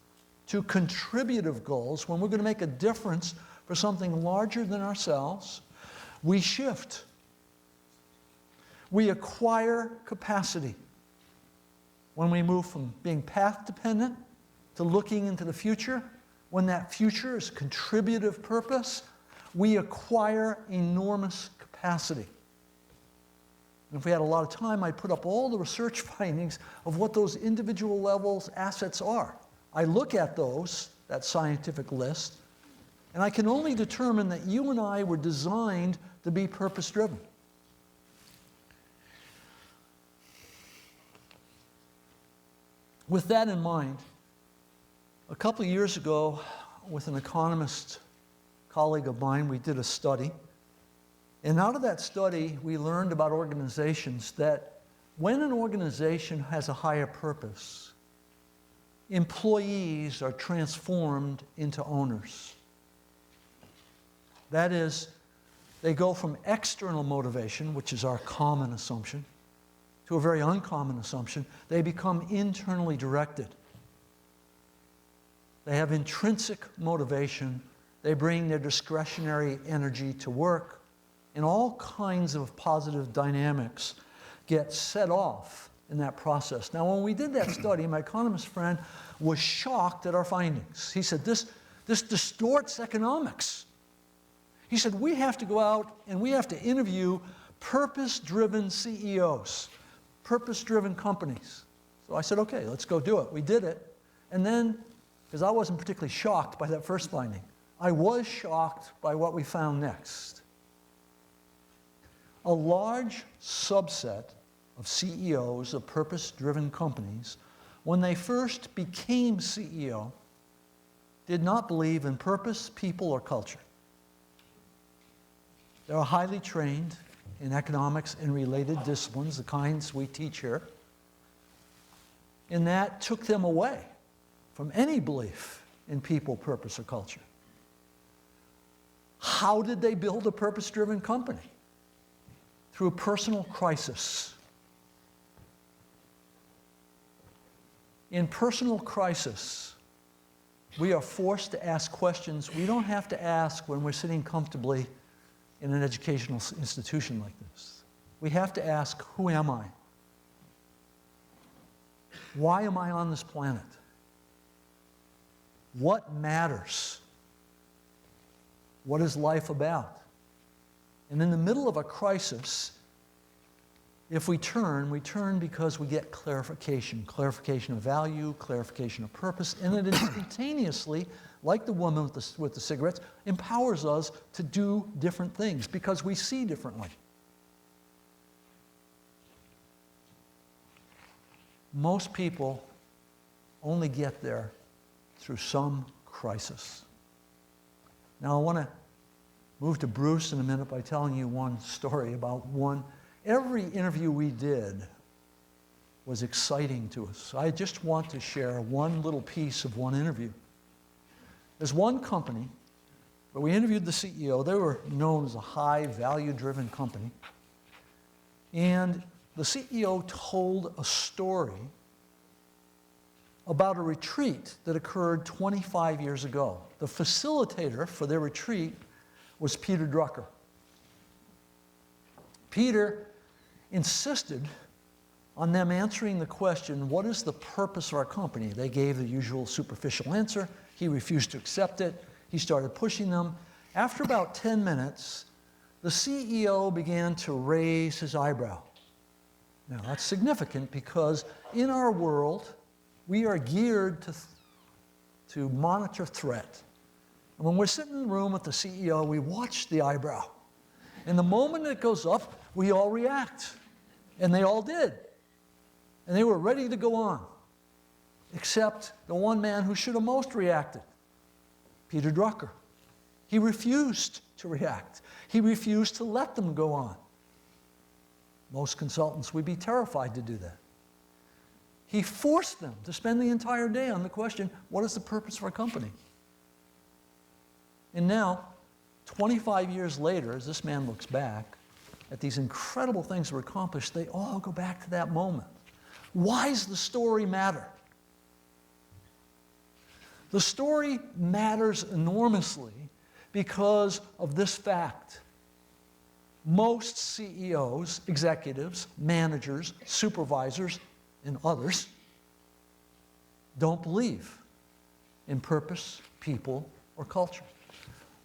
to contributive goals, when we're going to make a difference for something larger than ourselves, we shift. We acquire capacity. When we move from being path-dependent to looking into the future, when that future is contributive purpose, we acquire enormous capacity. And if we had a lot of time, I'd put up all the research findings of what those individual levels assets are. I look at those, that scientific list, and I can only determine that you and I were designed to be purpose-driven. With that in mind, a couple of years ago, with an economist colleague of mine, we did a study. And out of that study, we learned about organizations that when an organization has a higher purpose, employees are transformed into owners. That is, they go from external motivation, which is our common assumption, to a very uncommon assumption. They become internally directed. They have intrinsic motivation. They bring their discretionary energy to work, and all kinds of positive dynamics get set off in that process. Now, when we did that study, my economist friend was shocked at our findings. He said, this distorts economics. He said, we have to go out and we have to interview purpose-driven CEOs, purpose-driven companies. So I said, okay, let's go do it. We did it. And then, because I wasn't particularly shocked by that first finding, I was shocked by what we found next. A large subset of CEOs of purpose-driven companies, when they first became CEO, did not believe in purpose, people, or culture. They were highly trained in economics and related disciplines, the kinds we teach here. And that took them away from any belief in people, purpose, or culture. How did they build a purpose-driven company? Through personal crisis. In personal crisis, we are forced to ask questions we don't have to ask when we're sitting comfortably in an educational institution like this. We have to ask, who am I? Why am I on this planet? What matters? What is life about? And in the middle of a crisis, if we turn because we get clarification of value, clarification of purpose, and it instantaneously, like the woman with the cigarettes, empowers us to do different things because we see differently. Most people only get there through some crisis. Now I want to move to Bruce in a minute by telling you one story about one. Every interview we did, was exciting to us. I just want to share one little piece of one interview. There's one company where we interviewed the CEO. They were known as a high value-driven company. And the CEO told a story about a retreat that occurred 25 years ago. The facilitator for their retreat was Peter Drucker. Peter insisted on them answering the question, what is the purpose of our company? They gave the usual superficial answer. He refused to accept it. He started pushing them. After about 10 minutes, the CEO began to raise his eyebrow. Now, that's significant because in our world, we are geared to monitor threat. And when we're sitting in the room with the CEO, we watch the eyebrow. And the moment it goes up, we all react. And they all did. And they were ready to go on. Except the one man who should have most reacted, Peter Drucker. He refused to react. He refused to let them go on. Most consultants would be terrified to do that. He forced them to spend the entire day on the question, what is the purpose of our company? And now, 25 years later, as this man looks back at these incredible things that were accomplished, they all go back to that moment. Why does the story matter? The story matters enormously because of this fact. Most CEOs, executives, managers, supervisors, and others don't believe in purpose, people, or culture.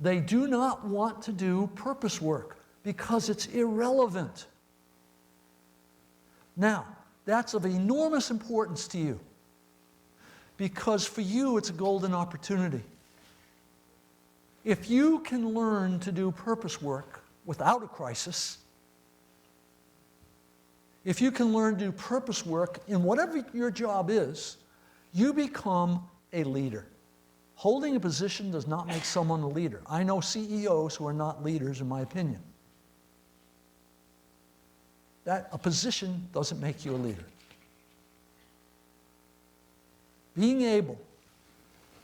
They do not want to do purpose work because it's irrelevant. Now, that's of enormous importance to you because for you it's a golden opportunity. If you can learn to do purpose work without a crisis, if you can learn to do purpose work in whatever your job is, you become a leader. Holding a position does not make someone a leader. I know CEOs who are not leaders, in my opinion. That a position doesn't make you a leader. Being able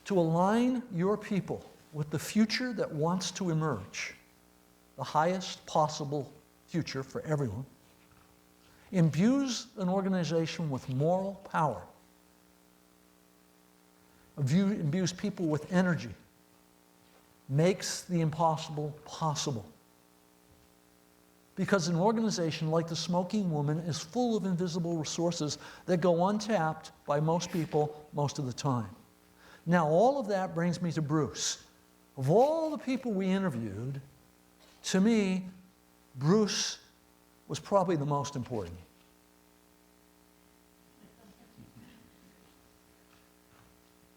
to align your people with the future that wants to emerge, the highest possible future for everyone, imbues an organization with moral power, imbues people with energy, makes the impossible possible. Because an organization like the Smoking Woman is full of invisible resources that go untapped by most people most of the time. Now, all of that brings me to Bruce. Of all the people we interviewed, to me, Bruce was probably the most important.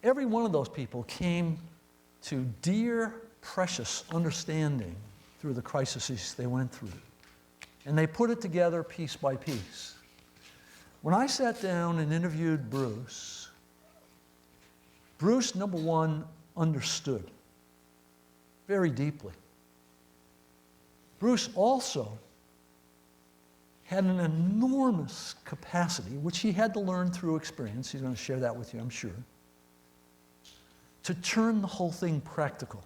Every one of those people came to dear, precious understanding through the crises they went through. And they put it together piece by piece. When I sat down and interviewed Bruce, number one, understood very deeply. Bruce also had an enormous capacity, which he had to learn through experience. He's going to share that with you, I'm sure, to turn the whole thing practical.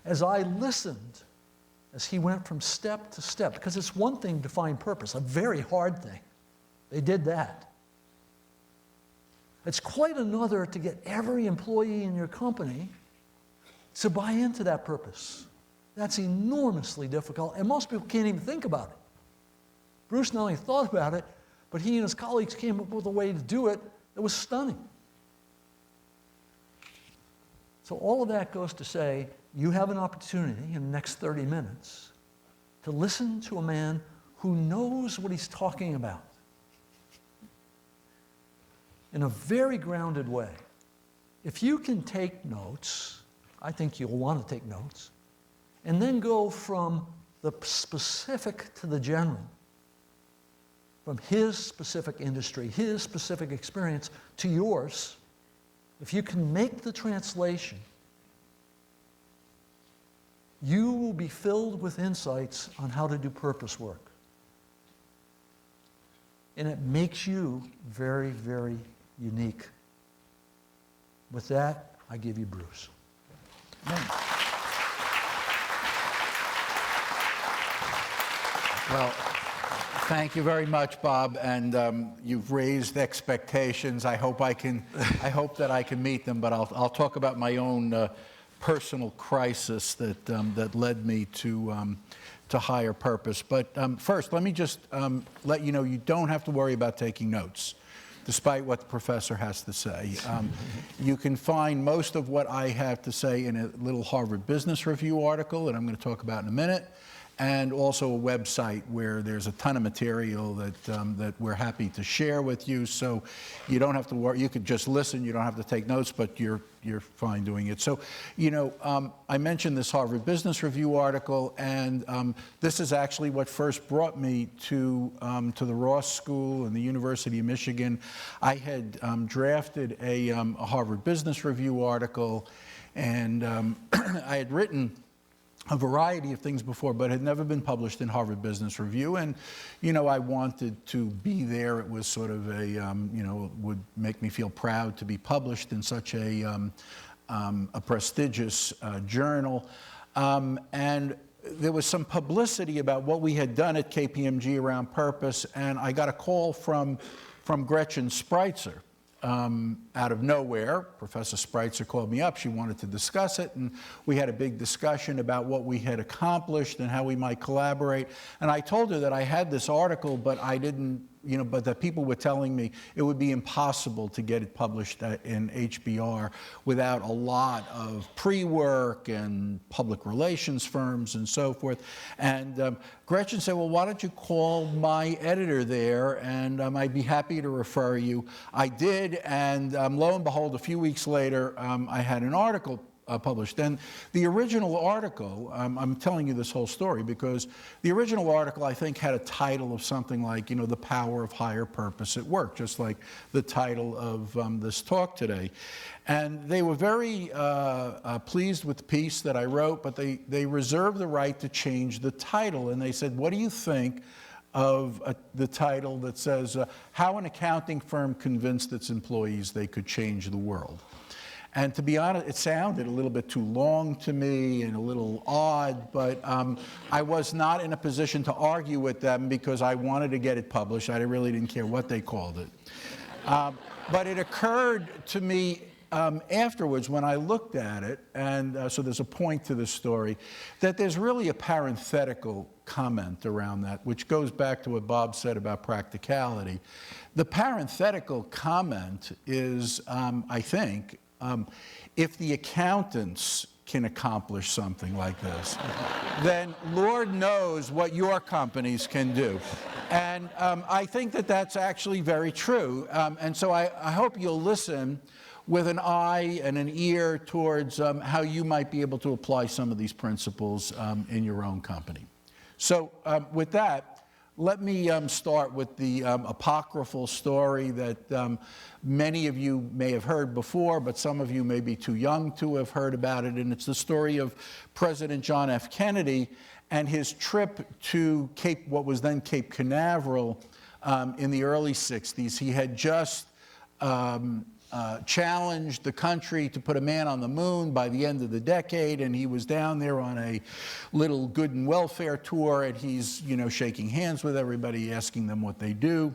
As I listened, as he went from step to step, because it's one thing to find purpose, a very hard thing. They did that. It's quite another to get every employee in your company to buy into that purpose. That's enormously difficult, and most people can't even think about it. Bruce not only thought about it, but he and his colleagues came up with a way to do it that was stunning. So all of that goes to say, you have an opportunity in the next 30 minutes to listen to a man who knows what he's talking about in a very grounded way. If you can take notes, I think you'll want to take notes, and then go from the specific to the general, from his specific industry, his specific experience to yours, if you can make the translation, you will be filled with insights on how to do purpose work. and it makes you very, very unique. With that, I give you Bruce.
Well, thank you very much, Bob, and you've raised expectations. I hope that I can meet them, but I'll talk about my own personal crisis that led me to higher purpose. But first, let me just let you know you don't have to worry about taking notes, despite what the professor has to say. You can find most of what I have to say in a little Harvard Business Review article that I'm going to talk about in a minute, and also a website where there's a ton of material that we're happy to share with you. So you don't have to worry. You could just listen. You don't have to take notes, but you're fine doing it. So, I mentioned this Harvard Business Review article, and this is actually what first brought me to the Ross School and the University of Michigan. I had drafted a Harvard Business Review article, and I had written a variety of things before, but had never been published in Harvard Business Review. And, I wanted to be there. It was sort of would make me feel proud to be published in such a prestigious journal. And there was some publicity about what we had done at KPMG around purpose, and I got a call from Gretchen Spreitzer. Out of nowhere, Professor Spreitzer called me up. She wanted to discuss it, and we had a big discussion about what we had accomplished and how we might collaborate. And I told her that I had this article, but I didn't, but that people were telling me it would be impossible to get it published in HBR without a lot of pre-work and public relations firms and so forth. And Gretchen said, well, why don't you call my editor there, and I'd be happy to refer you. I did, and lo and behold, a few weeks later, I had an article published. And the original article, I'm telling you this whole story because the original article, I think, had a title of something like, The Power of Higher Purpose at Work, just like the title of this talk today. And they were very pleased with the piece that I wrote, but they reserved the right to change the title. And they said, what do you think of the title that says, How an Accounting Firm Convinced Its Employees They Could Change the World? And to be honest, it sounded a little bit too long to me and a little odd, but I was not in a position to argue with them because I wanted to get it published. I really didn't care what they called it. But it occurred to me afterwards when I looked at it, and so there's a point to this story, that there's really a parenthetical comment around that, which goes back to what Bob said about practicality. The parenthetical comment is, I think, if the accountants can accomplish something like this, then Lord knows what your companies can do. And I think that that's actually very true. And so I hope you'll listen with an eye and an ear towards how you might be able to apply some of these principles in your own company. So with that, let me start with the apocryphal story that many of you may have heard before, but some of you may be too young to have heard about it. And it's the story of President John F. Kennedy and his trip to what was then Cape Canaveral in the early 60s. He had just challenged the country to put a man on the moon by the end of the decade, and he was down there on a little good and welfare tour, and he's, shaking hands with everybody, asking them what they do,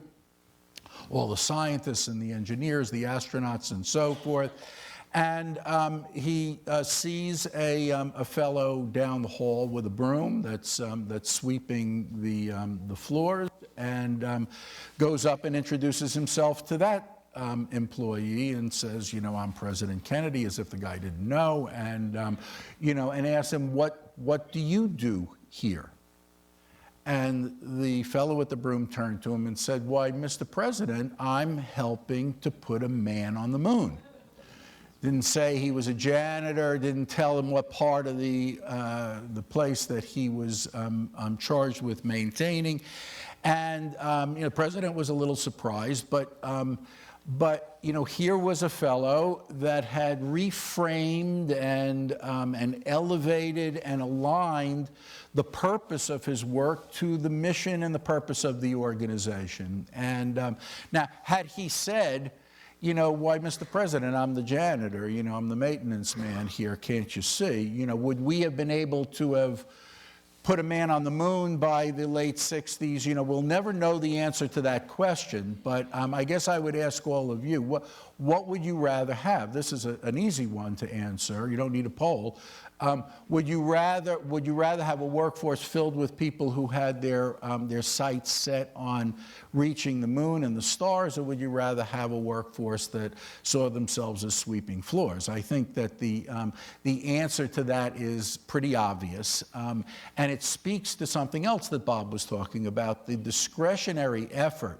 all the scientists and the engineers, the astronauts, and so forth. And he sees a fellow down the hall with a broom that's sweeping the floors, and goes up and introduces himself to that employee and says, I'm President Kennedy, as if the guy didn't know, and and asks him, what do you do here? And the fellow with the broom turned to him and said, why, Mr. President, I'm helping to put a man on the moon. Didn't say he was a janitor, didn't tell him what part of the place that he was charged with maintaining. And the president was a little surprised, but But, here was a fellow that had reframed and elevated and aligned the purpose of his work to the mission and the purpose of the organization. And now, had he said, why, Mr. President, I'm the janitor, I'm the maintenance man here, can't you see? Would we have been able to have put a man on the moon by the late 60s? We'll never know the answer to that question, but I guess I would ask all of you, what would you rather have? This is an easy one to answer. You don't need a poll. Would you rather have a workforce filled with people who had their sights set on reaching the moon and the stars, or would you rather have a workforce that saw themselves as sweeping floors? I think that the answer to that is pretty obvious, and it speaks to something else that Bob was talking about, the discretionary effort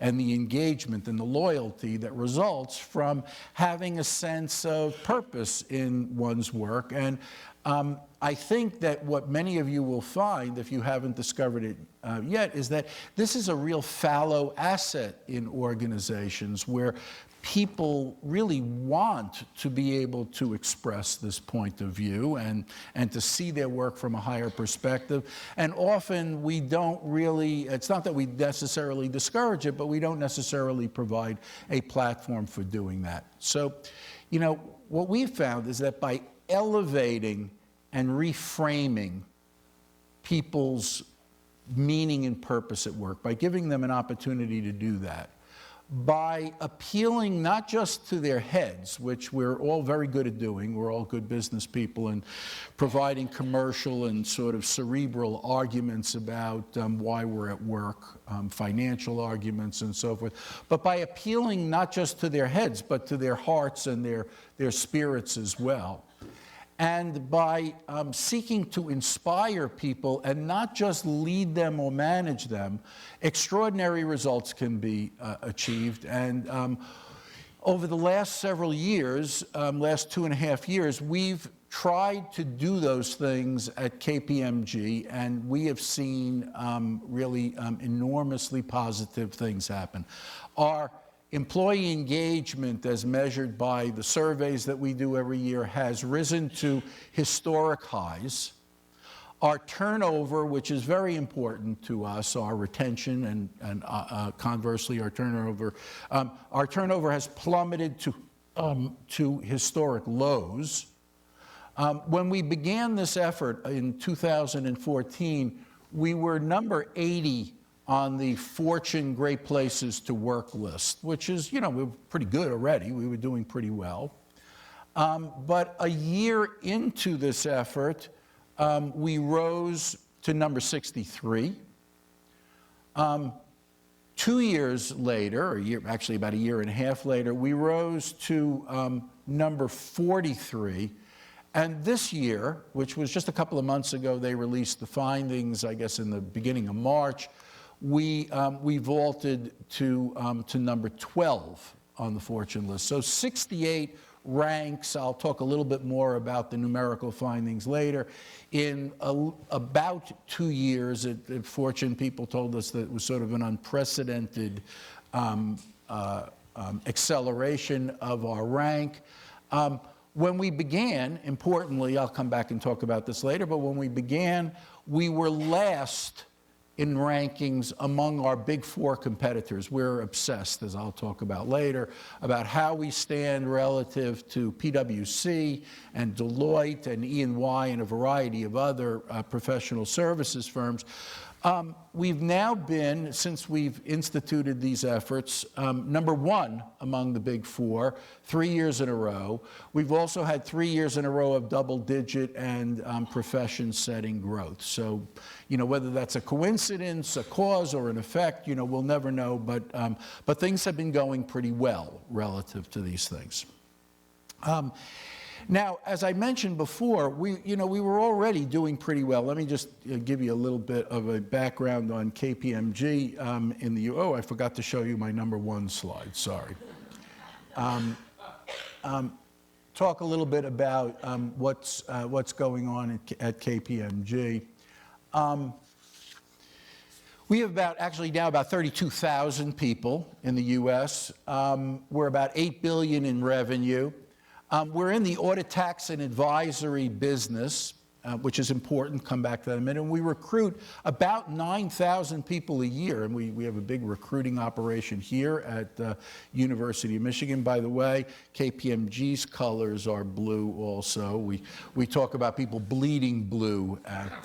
and the engagement and the loyalty that results from having a sense of purpose in one's work. And I think that what many of you will find, if you haven't discovered it yet, is that this is a real fallow asset in organizations where people really want to be able to express this point of view and to see their work from a higher perspective. And often we don't really, it's not that we necessarily discourage it, but we don't necessarily provide a platform for doing that. So, what we've found is that by elevating and reframing people's meaning and purpose at work, by giving them an opportunity to do that, by appealing not just to their heads, which we're all very good at doing, we're all good business people, and providing commercial and sort of cerebral arguments about why we're at work, financial arguments and so forth, but by appealing not just to their heads, but to their hearts and their spirits as well. And by seeking to inspire people and not just lead them or manage them, extraordinary results can be achieved. And over the last several years, last 2.5 years, we've tried to do those things at Kpmg, and we have seen really enormously positive things happen. Our employee engagement, as measured by the surveys that we do every year, has risen to historic highs. Our turnover, which is very important to us, our retention and conversely our turnover has plummeted to historic lows. When we began this effort in 2014, we were number 80 on the Fortune Great Places to Work list, which is, we were pretty good already. We were doing pretty well. But a year into this effort, we rose to number 63. 2 years later, actually about a year and a half later, we rose to number 43. And this year, which was just a couple of months ago, they released the findings, I guess in the beginning of March, we vaulted to number 12 on the Fortune list. So 68 ranks. I'll talk a little bit more about the numerical findings later. In about 2 years, Fortune people told us that it was sort of an unprecedented acceleration of our rank. When we began, importantly, I'll come back and talk about this later, but when we began, we were last in rankings among our big four competitors. We're obsessed, as I'll talk about later, about how we stand relative to PwC and Deloitte and E&Y and a variety of other professional services firms. We've now been, since we've instituted these efforts, number one among the big four, 3 years in a row. We've also had 3 years in a row of double-digit and profession-setting growth. So, whether that's a coincidence, a cause, or an effect, we'll never know. But things have been going pretty well relative to these things. Now, as I mentioned before, we were already doing pretty well. Let me just give you a little bit of a background on Kpmg I forgot to show you my number one slide, sorry. Talk a little bit about what's going on at Kpmg. We have actually now about 32,000 people in the U.S. We're about $8 billion in revenue. We're in the audit, tax, and advisory business, which is important. Come back to that in a minute. And we recruit about 9,000 people a year, and we have a big recruiting operation here at the University of Michigan. By the way, Kpmg's colors are blue also. We talk about people bleeding blue at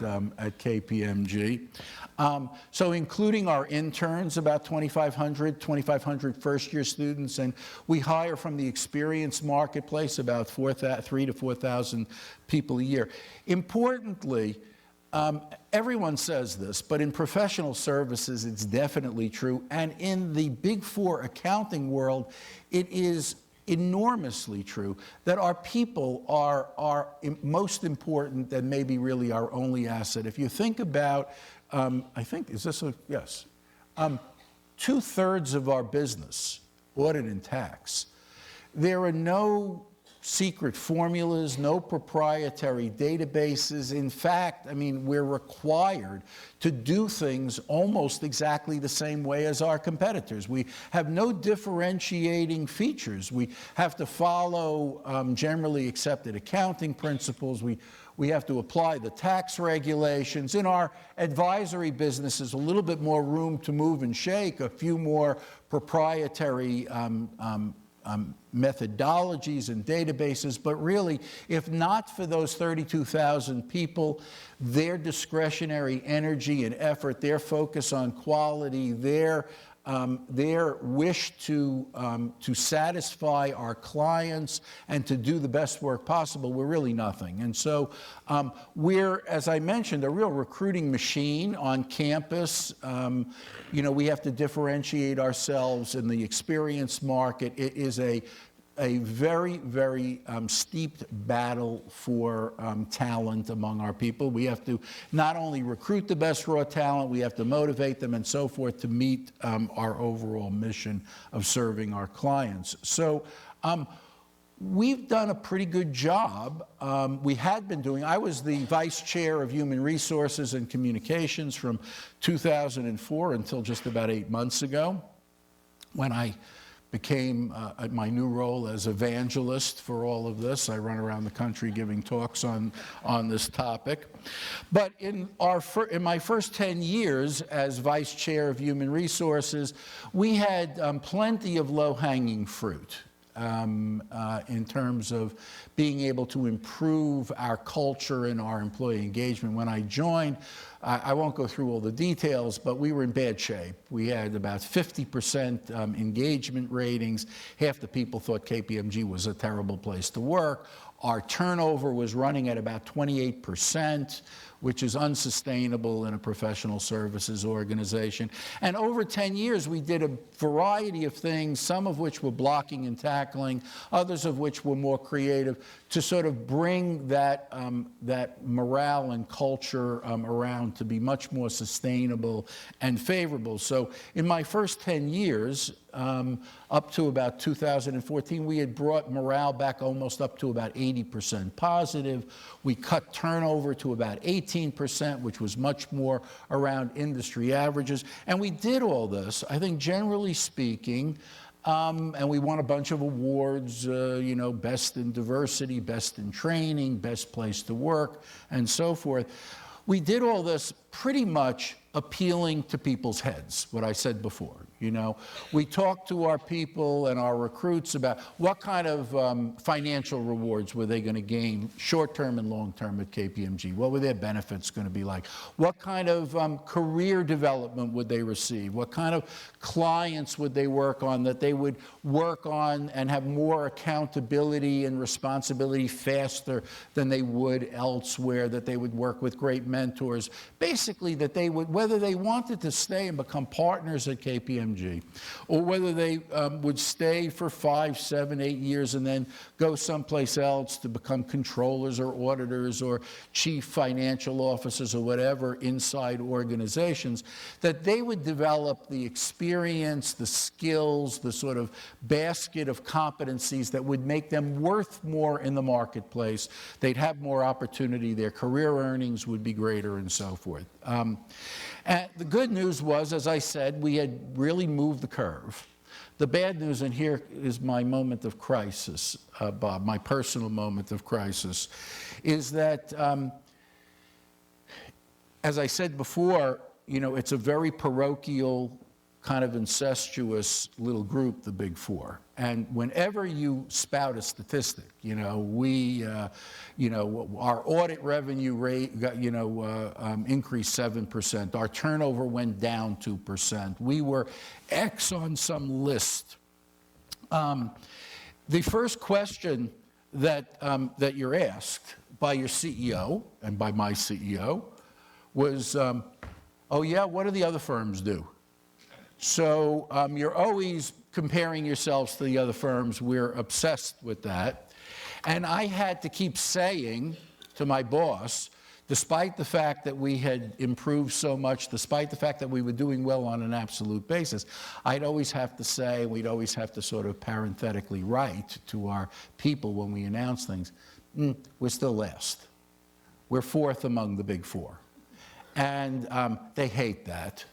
Kpmg. So including our interns, about 2,500 first-year students, and we hire from the experience marketplace about 3,000 to 4,000 people a year. Importantly, everyone says this, but in professional services, it's definitely true. And in the Big Four accounting world, it is enormously true that our people are most important and maybe really our only asset. If you think about, I think, is this a, yes, 2/3 of our business, audit and tax, there are no secret formulas, no proprietary databases. In fact, I mean, we're required to do things almost exactly the same way as our competitors. We have no differentiating features. We have to follow generally accepted accounting principles. We have to apply the tax regulations. In our advisory businesses, a little bit more room to move and shake, a few more proprietary methodologies and databases, but really, if not for those 32,000 people, their discretionary energy and effort, their focus on quality, their wish to satisfy our clients and to do the best work possible, we're really nothing. And so we're, as I mentioned, a real recruiting machine on campus. You know, we have to differentiate ourselves in the experience market. It is a very, very steeped battle for talent among our people. We have to not only recruit the best raw talent, we have to motivate them and so forth to meet our overall mission of serving our clients. So we've done a pretty good job. We had been doing, I was the vice chair of Human Resources and Communications from 2004 until just about 8 months ago, when I became my new role as evangelist for all of this. I run around the country giving talks on this topic. But in my first 10 years as vice chair of Human Resources, we had plenty of low-hanging fruit in terms of being able to improve our culture and our employee engagement. When I joined, I won't go through all the details, but we were in bad shape. We had about 50% engagement ratings. Half the people thought Kpmg was a terrible place to work. Our turnover was running at about 28%, which is unsustainable in a professional services organization. And over 10 years, we did a variety of things, some of which were blocking and tackling, others of which were more creative, to sort of bring that morale and culture around to be much more sustainable and favorable. So in my first 10 years, up to about 2014, we had brought morale back almost up to about 80% positive. We cut turnover to about 18%, which was much more around industry averages. And we did all this, I think, generally speaking, and we won a bunch of awards, you know, best in diversity, best in training, best place to work, and so forth. We did all this pretty much appealing to people's heads, what I said before. You know, we talked to our people and our recruits about what kind of financial rewards were they going to gain short-term and long-term at Kpmg? What were their benefits going to be like? What kind of career development would they receive? What kind of clients would they work on that they would work on and have more accountability and responsibility faster than they would elsewhere, that they would work with great mentors? Basically, that they would, whether they wanted to stay and become partners at Kpmg, or whether they would stay for 5, 7, 8 years and then go someplace else to become controllers or auditors or chief financial officers or whatever inside organizations, that they would develop the experience, the skills, the sort of basket of competencies that would make them worth more in the marketplace. They'd have more opportunity, their career earnings would be greater, and so forth. And the good news was, as I said, we had really moved the curve. The bad news, and here is my moment of crisis, Bob, my personal moment of crisis, is that, as I said before, you know, it's a very parochial, kind of incestuous little group, the Big Four. And whenever you spout a statistic, you know, our audit revenue rate, increased 7%. Our turnover went down 2%. We were X on some list. The first question that you're asked by your CEO and by my CEO was, oh yeah, what do the other firms do? So you're always comparing yourselves to the other firms. We're obsessed with that. And I had to keep saying to my boss, despite the fact that we had improved so much, despite the fact that we were doing well on an absolute basis, I'd always have to say, we'd always have to sort of parenthetically write to our people when we announce things, we're still last. We're fourth among the Big Four. And they hate that.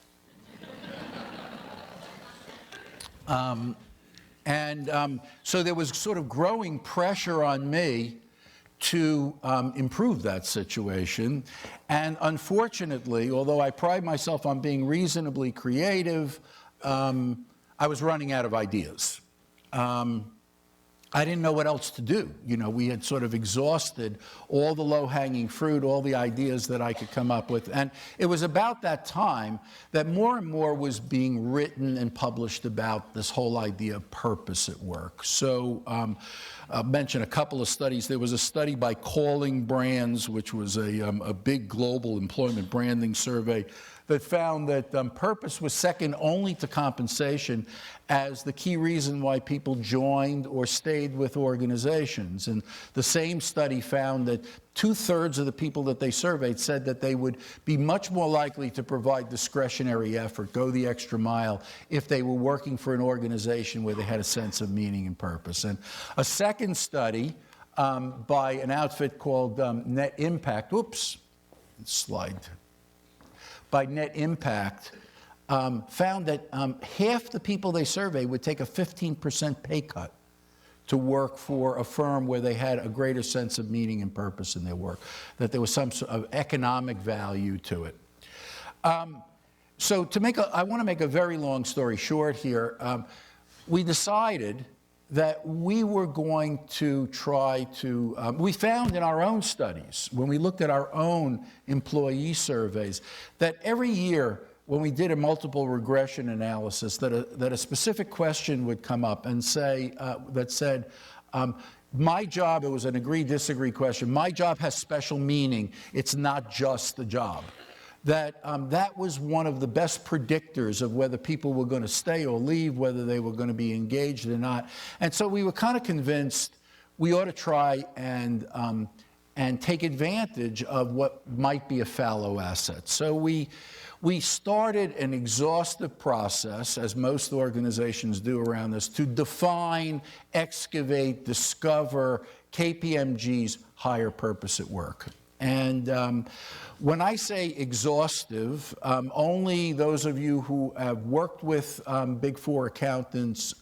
So there was sort of growing pressure on me to improve that situation. And unfortunately, although I pride myself on being reasonably creative, I was running out of ideas. I didn't know what else to do. You know, we had sort of exhausted all the low-hanging fruit, all the ideas that I could come up with. And it was about that time that more and more was being written and published about this whole idea of purpose at work. So I'll mention a couple of studies. There was a study by Calling Brands, which was a big global employment branding survey, that found that purpose was second only to compensation as the key reason why people joined or stayed with organizations. And the same study found that 2/3 of the people that they surveyed said that they would be much more likely to provide discretionary effort, go the extra mile, if they were working for an organization where they had a sense of meaning and purpose. And a second study by an outfit called Net Impact, by Net Impact, found that half the people they surveyed would take a 15% pay cut to work for a firm where they had a greater sense of meaning and purpose in their work, that there was some sort of economic value to it. So I want to make a very long story short here. We decided that we were going to try to, we found in our own studies, when we looked at our own employee surveys, that every year when we did a multiple regression analysis, that a specific question would come up and say, that said, my job, it was an agree-disagree question, my job has special meaning, it's not just a job. That was one of the best predictors of whether people were going to stay or leave, whether they were going to be engaged or not. And so we were kind of convinced we ought to try and take advantage of what might be a fallow asset. So we started an exhaustive process, as most organizations do around this, to define, excavate, discover Kpmg's higher purpose at work. And when I say exhaustive, only those of you who have worked with Big Four accountants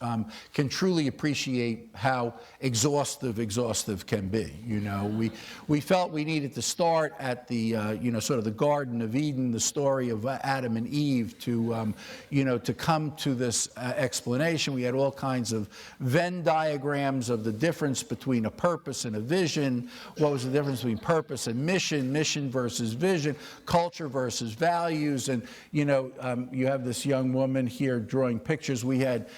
can truly appreciate how exhaustive can be. You know, we felt we needed to start at the, sort of the Garden of Eden, the story of Adam and Eve, to, to come to this explanation. We had all kinds of Venn diagrams of the difference between a purpose and a vision. What was the difference between purpose and mission versus vision, culture versus values. And you have this young woman here drawing pictures. We had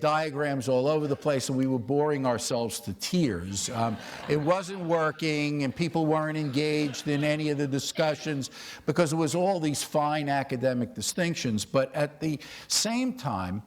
diagrams all over the place, and we were boring ourselves to tears. It wasn't working, and people weren't engaged in any of the discussions because it was all these fine academic distinctions. But at the same time,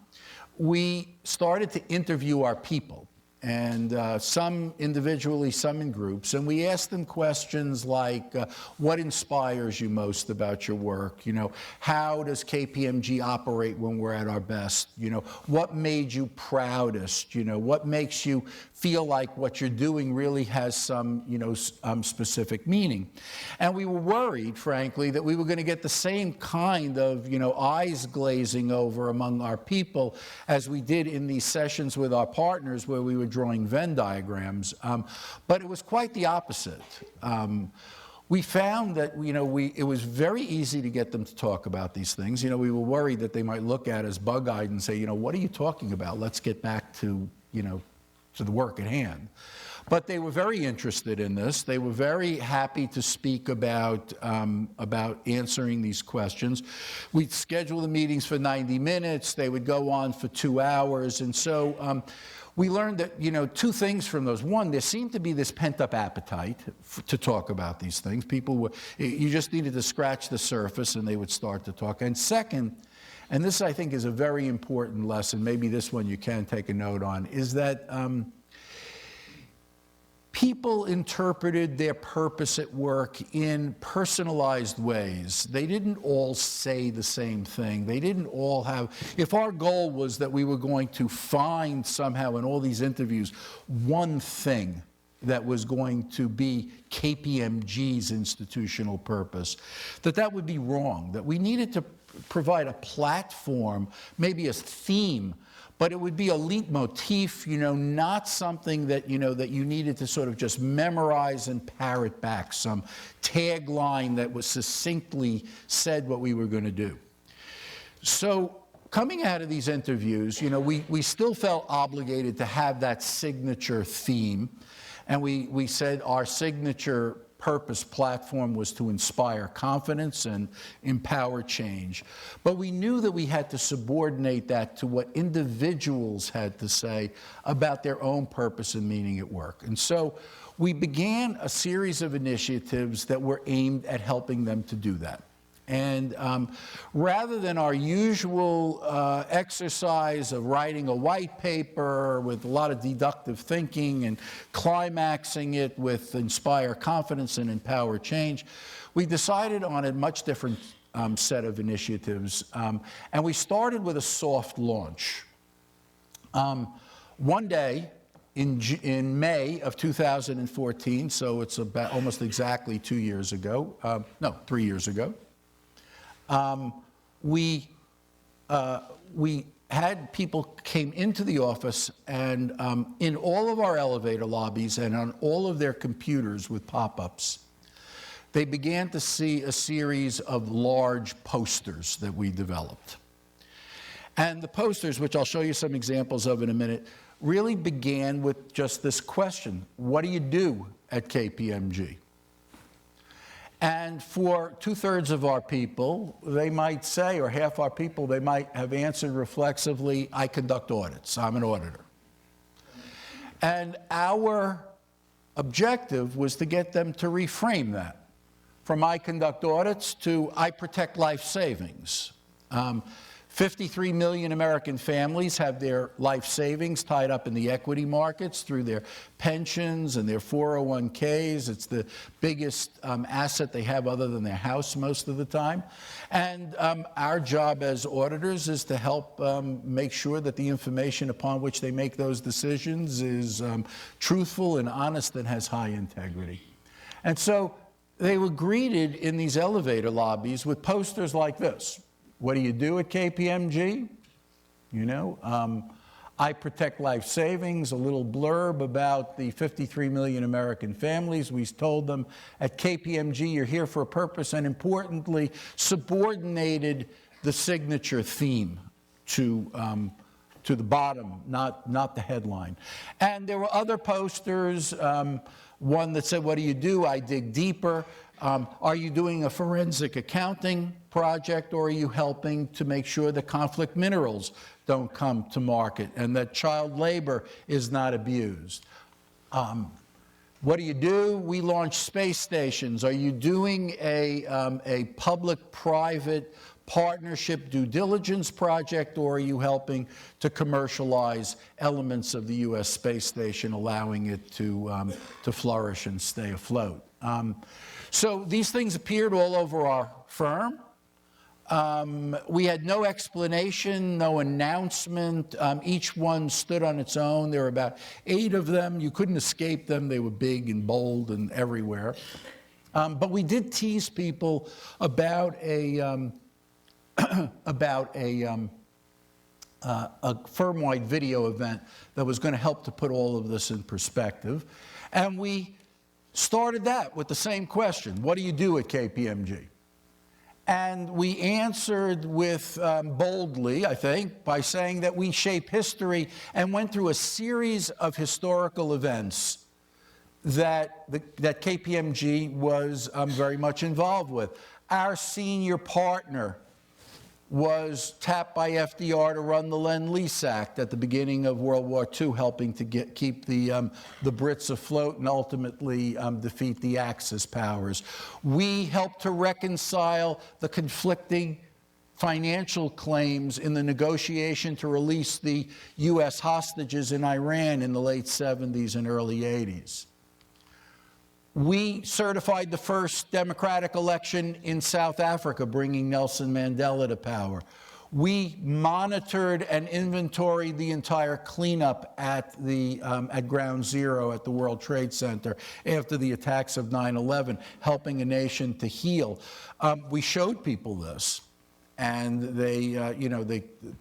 we started to interview our people. and some individually, some in groups. And we asked them questions like, what inspires you most about your work? You know, how does KPMG operate when we're at our best? You know, what made you proudest? You know, what makes you feel like what you're doing really has some, you know, specific meaning? And we were worried, frankly, that we were going to get the same kind of, you know, eyes glazing over among our people as we did in these sessions with our partners where we were drawing Venn diagrams. But it was quite the opposite. We found that, you know, it was very easy to get them to talk about these things. You know, we were worried that they might look at us bug-eyed and say, you know, what are you talking about? Let's get back to, you know, to the work at hand. But they were very interested in this. They were very happy to speak about answering these questions. We'd schedule the meetings for 90 minutes. They would go on for 2 hours. And so we learned that, you know, two things from those. One, there seemed to be this pent-up appetite to talk about these things. People were, you just needed to scratch the surface and they would start to talk. And second, and this I think is a very important lesson, maybe this one you can take a note on, is that people interpreted their purpose at work in personalized ways. They didn't all say the same thing. They didn't all have, if our goal was that we were going to find somehow in all these interviews one thing that was going to be KPMG's institutional purpose, that would be wrong, that we needed to provide a platform, maybe a theme, but it would be a leitmotif, you know, not something that, you know, that you needed to sort of just memorize and parrot back, some tagline that was succinctly said what we were going to do. So coming out of these interviews, you know, we still felt obligated to have that signature theme, and we said our signature purpose platform was to inspire confidence and empower change. But we knew that we had to subordinate that to what individuals had to say about their own purpose and meaning at work. And so we began a series of initiatives that were aimed at helping them to do that. And rather than our usual exercise of writing a white paper with a lot of deductive thinking and climaxing it with inspire confidence and empower change, we decided on a much different set of initiatives. And we started with a soft launch. One day, in May of 2014, so it's about almost exactly 2 years ago, no, 3 years ago, we had people came into the office, and in all of our elevator lobbies and on all of their computers with pop-ups, they began to see a series of large posters that we developed. And the posters, which I'll show you some examples of in a minute, really began with just this question: what do you do at KPMG? And for 2/3 of our people, they might say, or half our people, they might have answered reflexively, I conduct audits, I'm an auditor. And our objective was to get them to reframe that from I conduct audits to I protect life savings. 53 million American families have their life savings tied up in the equity markets through their pensions and their 401ks. It's the biggest asset they have other than their house most of the time. And our job as auditors is to help make sure that the information upon which they make those decisions is truthful and honest and has high integrity. And so they were greeted in these elevator lobbies with posters like this. What do you do at KPMG? You know, I protect life savings, a little blurb about the 53 million American families. We told them at KPMG, you're here for a purpose, and importantly, subordinated the signature theme to the bottom, not the headline. And there were other posters, one that said, what do you do? I dig deeper. Are you doing a forensic accounting project, or are you helping to make sure that conflict minerals don't come to market and that child labor is not abused? What do you do? We launch space stations. Are you doing a public-private partnership due diligence project, or are you helping to commercialize elements of the U.S. space station, allowing it to flourish and stay afloat? So these things appeared all over our firm. We had no explanation, no announcement. Each one stood on its own. There were about 8 of them. You couldn't escape them. They were big and bold and everywhere. But we did tease people about a firm-wide video event that was going to help to put all of this in perspective. And we started that with the same question: what do you do at KPMG? And we answered with boldly, I think, by saying that we shape history, and went through a series of historical events that KPMG was very much involved with. Our senior partner was tapped by FDR to run the Lend-Lease Act at the beginning of World War II, helping to keep the Brits afloat and ultimately defeat the Axis powers. We helped to reconcile the conflicting financial claims in the negotiation to release the U.S. hostages in Iran in the late 70s and early 80s. We certified the first democratic election in South Africa, bringing Nelson Mandela to power. We monitored and inventoried the entire cleanup at Ground Zero at the World Trade Center after the attacks of 9/11, helping a nation to heal. We showed people this. And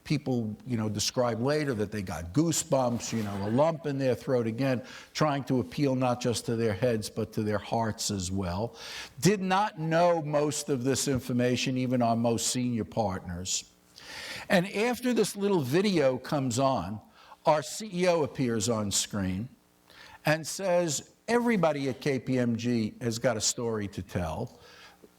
people describe later that they got goosebumps, a lump in their throat, again, trying to appeal not just to their heads, but to their hearts as well. Did not know most of this information, even our most senior partners. And after this little video comes on, our CEO appears on screen and says, everybody at KPMG has got a story to tell.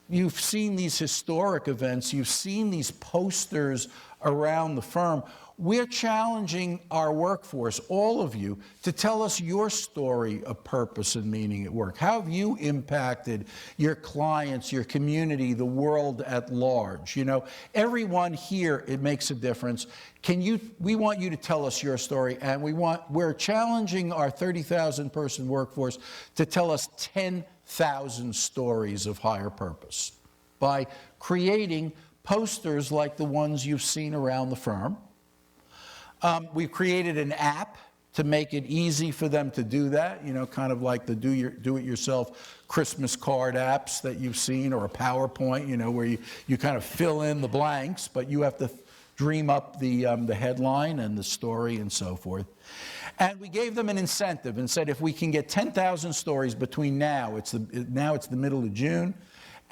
You've seen these historic events. You've seen these posters around the firm. We're challenging our workforce, all of you, to tell us your story of purpose and meaning at work. How have you impacted your clients, your community, the world at large? Everyone here, it makes a difference. We want you to tell us your story, and we're challenging our 30,000 person workforce to tell us 10,000 stories of higher purpose by creating posters like the ones you've seen around the firm. We've created an app to make it easy for them to do that, kind of like the do-it-yourself Christmas card apps that you've seen, or a PowerPoint, where you kind of fill in the blanks, but you have to dream up the headline and the story and so forth. And we gave them an incentive and said, if we can get 10,000 stories between now it's the middle of June,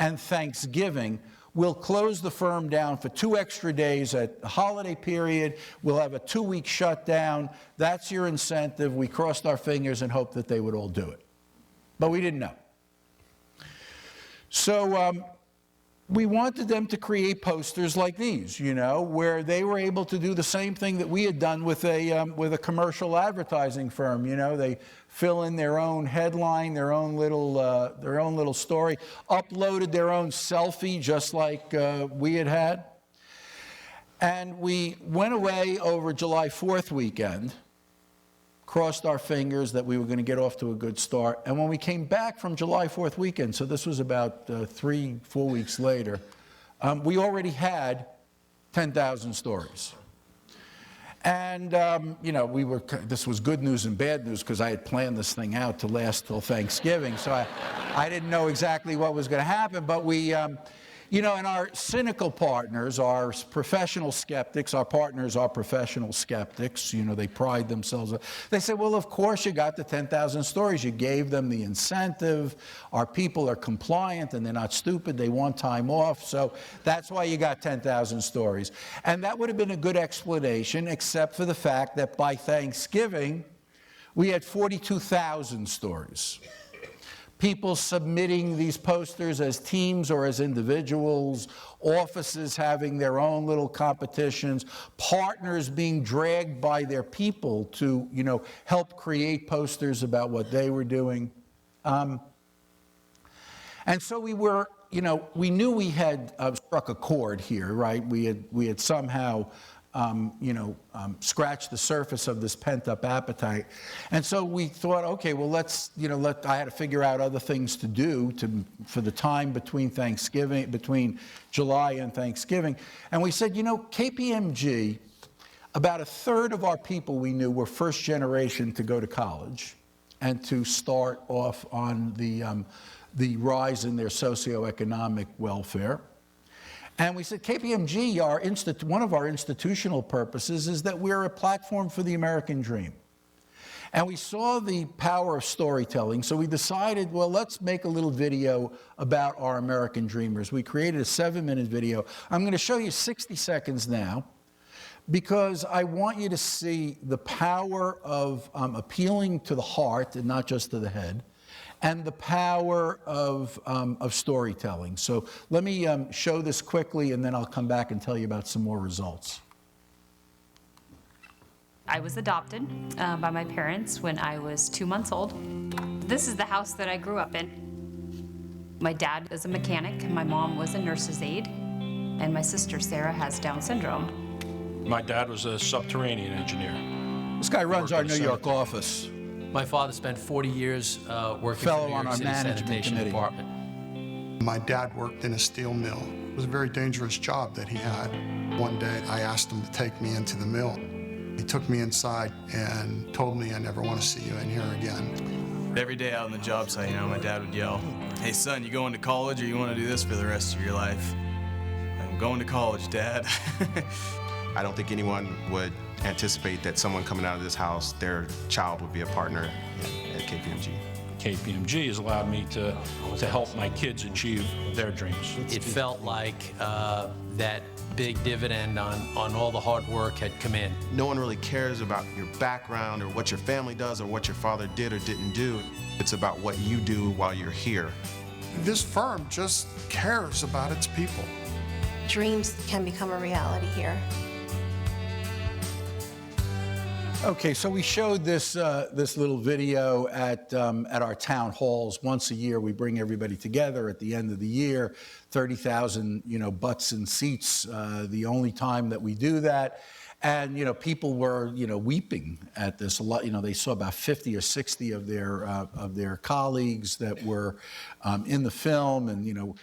and Thanksgiving, we'll close the firm down for 2 extra days at the holiday period. We'll have a 2-week shutdown. That's your incentive. We crossed our fingers and hoped that they would all do it. But we didn't know. So we wanted them to create posters like these, where they were able to do the same thing that we had done with a commercial advertising firm. They fill in their own headline, their own little story, uploaded their own selfie, just like we had. And we went away over July 4th weekend, crossed our fingers that we were going to get off to a good start. And when we came back from July 4th weekend, so this was about 3-4 weeks later, we already had 10,000 stories. And, this was good news and bad news, because I had planned this thing out to last till Thanksgiving. So I didn't know exactly what was going to happen. But we, and our cynical partners, our professional skeptics, our partners are professional skeptics. They pride themselves. They said, well, of course you got the 10,000 stories. You gave them the incentive. Our people are compliant and they're not stupid. They want time off. So that's why you got 10,000 stories. And that would have been a good explanation, except for the fact that by Thanksgiving, we had 42,000 stories. People submitting these posters as teams or as individuals, offices having their own little competitions, partners being dragged by their people to, help create posters about what they were doing. And so we were you know, we knew we had struck a chord here, right? We had somehow, scratched the surface of this pent-up appetite. And so we thought, okay, well, I had to figure out other things to do for the time between July and Thanksgiving. And we said, KPMG, about a third of our people we knew were first generation to go to college and to start off on the rise in their socioeconomic welfare. And we said, KPMG, one of our institutional purposes is that we're a platform for the American dream. And we saw the power of storytelling, so we decided, well, let's make a little video about our American dreamers. We created a 7-minute video. I'm going to show you 60 seconds now, because I want you to see the power of appealing to the heart and not just to the head, and the power of storytelling. So let me show this quickly, and then I'll come back and tell you about some more results.
I was adopted by my parents when I was 2 months old. This is the house that I grew up in. My dad is a mechanic, my mom was a nurse's aide, and my sister Sarah has Down syndrome.
My dad was a subterranean engineer.
This guy runs our New York office.
My father spent 40 years working for the New York City Sanitation Department.
My dad worked in a steel mill. It was a very dangerous job that he had. One day, I asked him to take me into the mill. He took me inside and told me, I never want to see you in here again.
Every day out on the job site, my dad would yell, "Hey son, you going to college or you want to do this for the rest of your life?" "I'm going to college, Dad."
I don't think anyone would anticipate that someone coming out of this house, their child would be a partner at KPMG.
KPMG has allowed me to help my kids achieve their dreams.
It felt like that big dividend on all the hard work had come in.
No one really cares about your background or what your family does or what your father did or didn't do. It's about what you do while you're here.
This firm just cares about its people.
Dreams can become a reality here.
Okay, so we showed this little video at our town halls. Once a year, we bring everybody together at the end of the year. 30,000, butts and seats. The only time that we do that, and people were weeping at this. A lot, they saw about 50 or 60 of their colleagues that were in the film, and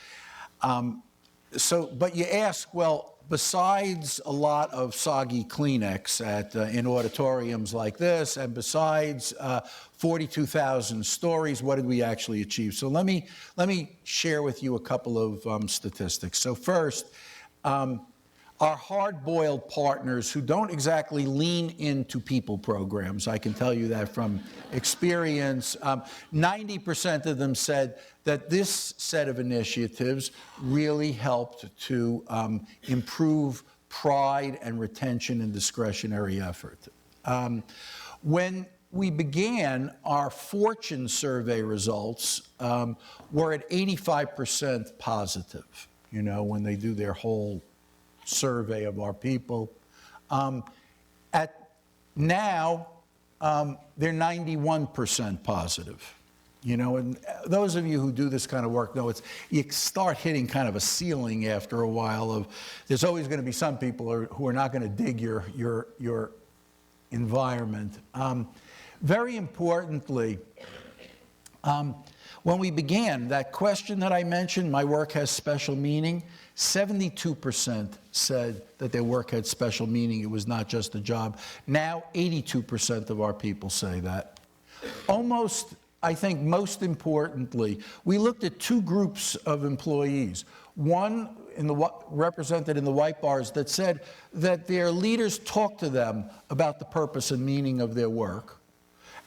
but you ask, well, besides a lot of soggy Kleenex in auditoriums like this, and besides 42,000 stories, what did we actually achieve? So let me share with you a couple of statistics. So first, our hard-boiled partners who don't exactly lean into people programs, I can tell you that from experience, 90% of them said that this set of initiatives really helped to improve pride and retention and discretionary effort. When we began, our Fortune survey results were at 85% positive, when they do their whole survey of our people. Now, they're 91% positive. And those of you who do this kind of work know you start hitting kind of a ceiling after a while of, there's always going to be some people who are not going to dig your environment. Very importantly, when we began, that question that I mentioned, my work has special meaning, 72% said that their work had special meaning. It was not just a job. Now, 82% of our people say that. I think most importantly, we looked at two groups of employees. One represented in the white bars that said that their leaders talked to them about the purpose and meaning of their work,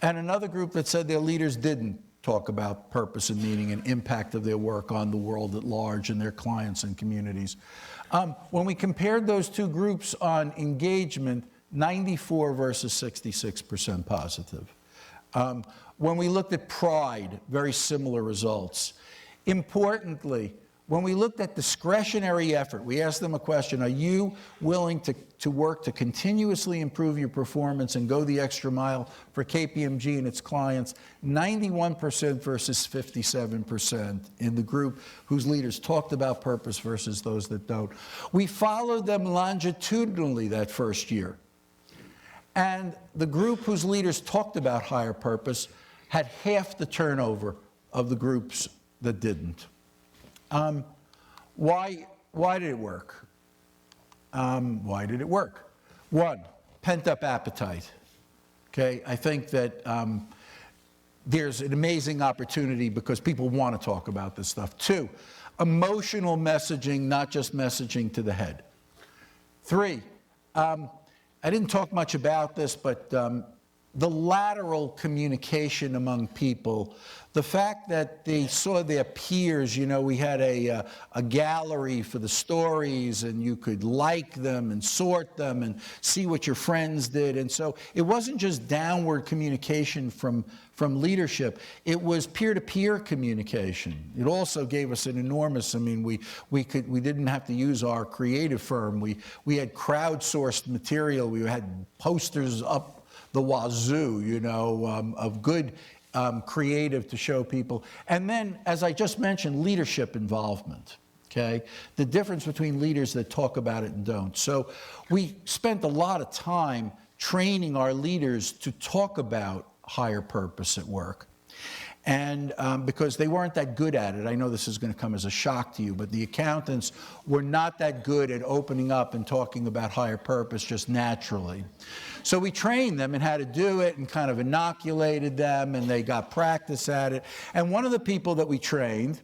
and another group that said their leaders didn't talk about purpose and meaning and impact of their work on the world at large and their clients and communities. When we compared those two groups on engagement, 94 versus 66% positive. When we looked at pride, very similar results. Importantly, when we looked at discretionary effort, we asked them a question: are you willing to work to continuously improve your performance and go the extra mile for KPMG and its clients? 91% versus 57% in the group whose leaders talked about purpose versus those that don't. We followed them longitudinally that first year. And the group whose leaders talked about higher purpose had half the turnover of the groups that didn't. Why did it work? Why did it work? One, pent-up appetite. Okay, I think that there's an amazing opportunity because people want to talk about this stuff. Two, emotional messaging, not just messaging to the head. Three, I didn't talk much about this, but the lateral communication among people, the fact that they saw their peers, you know, we had a gallery for the stories, and you could like them and sort them and see what your friends did. And so it wasn't just downward communication from leadership, it was peer-to-peer communication. It also gave us an enormous, I mean, we didn't have to use our creative firm. We had crowdsourced material. We had posters up the wazoo, you know, of good creative to show people. And then, as I just mentioned, leadership involvement, okay? The difference between leaders that talk about it and don't. So we spent a lot of time training our leaders to talk about higher purpose at work. And because they weren't that good at it. I know this is going to come as a shock to you, but the accountants were not that good at opening up and talking about higher purpose just naturally. So we trained them in how to do it and kind of inoculated them, and they got practice at it. And one of the people that we trained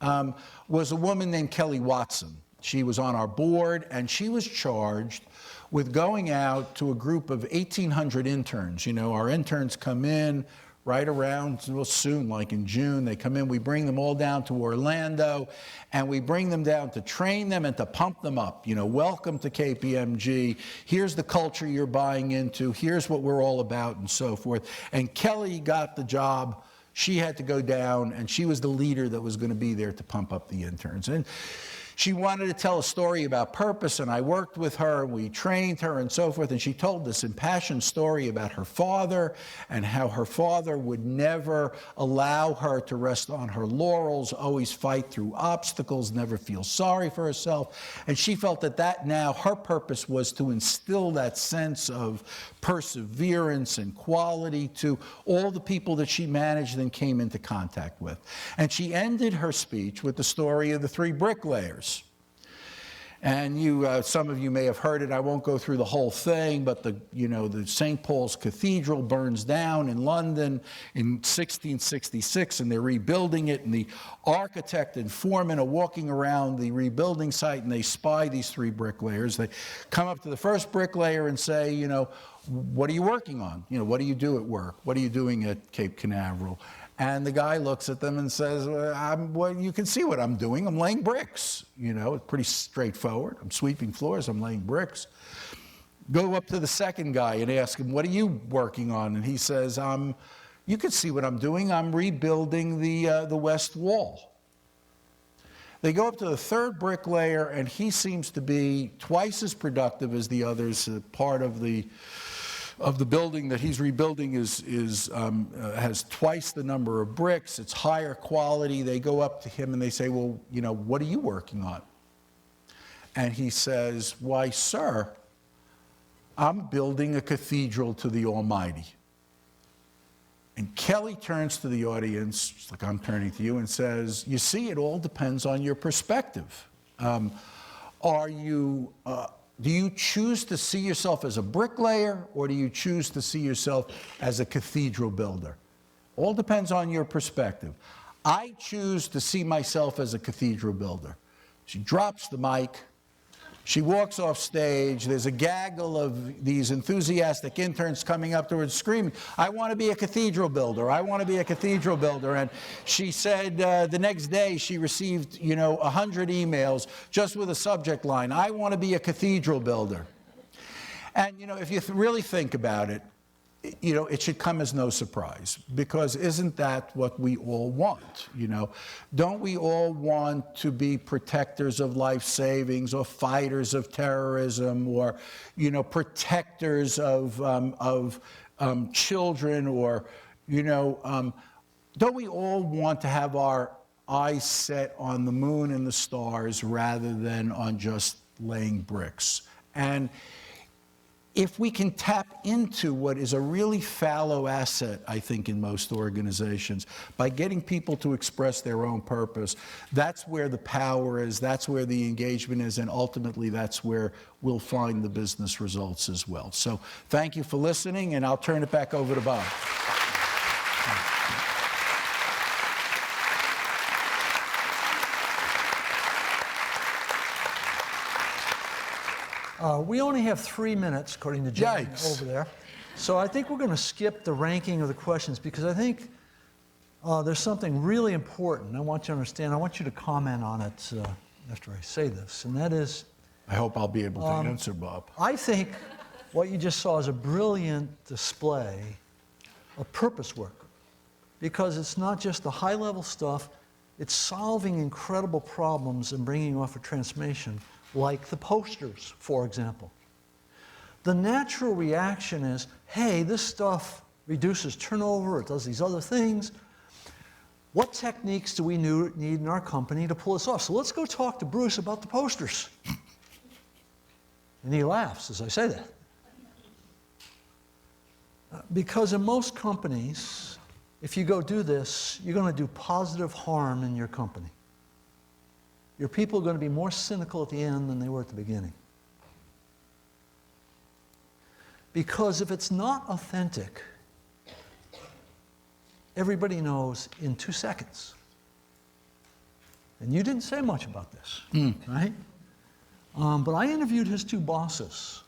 was a woman named Kelly Watson. She was on our board, and she was charged with going out to a group of 1,800 interns. You know, our interns come in right around, well, soon, like in June, they come in, we bring them all down to Orlando, and we bring them down to train them and to pump them up. You know, welcome to KPMG, here's the culture you're buying into, here's what we're all about, and so forth. And Kelly got the job. She had to go down, and she was the leader that was going to be there to pump up the interns. And she wanted to tell a story about purpose, and I worked with her, and we trained her and so forth, and she told this impassioned story about her father and how her father would never allow her to rest on her laurels, always fight through obstacles, never feel sorry for herself. And she felt that now her purpose was to instill that sense of perseverance and quality to all the people that she managed and came into contact with. And she ended her speech with the story of the three bricklayers. And some of you may have heard it. I won't go through the whole thing, but the St. Paul's Cathedral burns down in London in 1666, and they're rebuilding it. And the architect and foreman are walking around the rebuilding site, and they spy these three bricklayers. They come up to the first bricklayer and say, you know, what are you working on? You know, what do you do at work? What are you doing at Cape Canaveral? And the guy looks at them and says, well, you can see what I'm doing. I'm laying bricks. You know, it's pretty straightforward. I'm sweeping floors. I'm laying bricks. Go up to the second guy and ask him, what are you working on? And he says, you can see what I'm doing. I'm rebuilding the west wall. They go up to the third bricklayer, and he seems to be twice as productive as the others. Part of the building that he's rebuilding has twice the number of bricks. It's higher quality. They go up to him and they say, well, you know, what are you working on? And he says, why, sir, I'm building a cathedral to the Almighty. And Kelly turns to the audience, just like I'm turning to you, and says, you see, it all depends on your perspective. Do you choose to see yourself as a bricklayer, or do you choose to see yourself as a cathedral builder? All depends on your perspective. I choose to see myself as a cathedral builder. She drops the mic. She walks off stage. There's a gaggle of these enthusiastic interns coming up to her screaming, I want to be a cathedral builder. I want to be a cathedral builder. And she said the next day she received, 100 emails just with a subject line, I want to be a cathedral builder. And, if you really think about it, it should come as no surprise, because isn't that what we all want? Don't we all want to be protectors of life savings, or fighters of terrorism, or protectors of children, or don't we all want to have our eyes set on the moon and the stars rather than on just laying bricks? And if we can tap into what is a really fallow asset, I think, in most organizations, by getting people to express their own purpose, that's where the power is, that's where the engagement is, and ultimately that's where we'll find the business results as well. So thank you for listening, and I'll turn it back over to Bob.
We only have 3 minutes, according to Jen over there. So I think we're going to skip the ranking of the questions, because I think there's something really important I want you to understand. I want you to comment on it after I say this, and that is...
I hope I'll be able to answer, Bob.
I think what you just saw is a brilliant display of purpose work, because it's not just the high-level stuff, it's solving incredible problems and bringing off a transformation, like the posters, for example. The natural reaction is, hey, this stuff reduces turnover, it does these other things. What techniques do we need in our company to pull this off? So let's go talk to Bruce about the posters. And he laughs as I say that. Because in most companies, if you go do this, you're going to do positive harm in your company. Your people are going to be more cynical at the end than they were at the beginning. Because if it's not authentic, everybody knows in 2 seconds. And you didn't say much about this, right? But I interviewed his 2 bosses.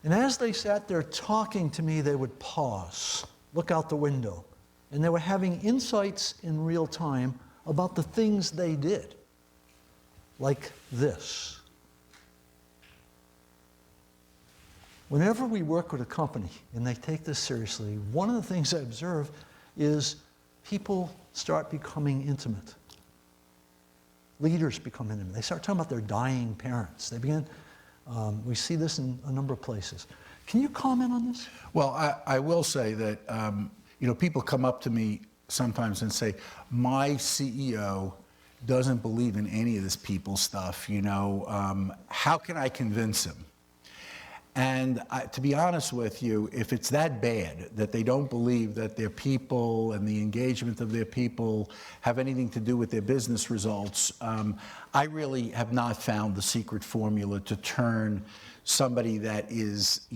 And as they sat there talking to me, they would pause, look out the window, and they were having insights in real time about the things they did, like this. Whenever we work with a company and they take this seriously, one of the things I observe is people start becoming intimate. Leaders become intimate. They start talking about their dying parents. They begin, we see this in a number of places. Can you comment on this?
Well, I will say that, people come up to me sometimes and say, my CEO doesn't believe in any of this people stuff, how can I convince him? And to be honest with you, if it's that bad that they don't believe that their people and the engagement of their people have anything to do with their business results, I really have not found the secret formula to turn somebody that is,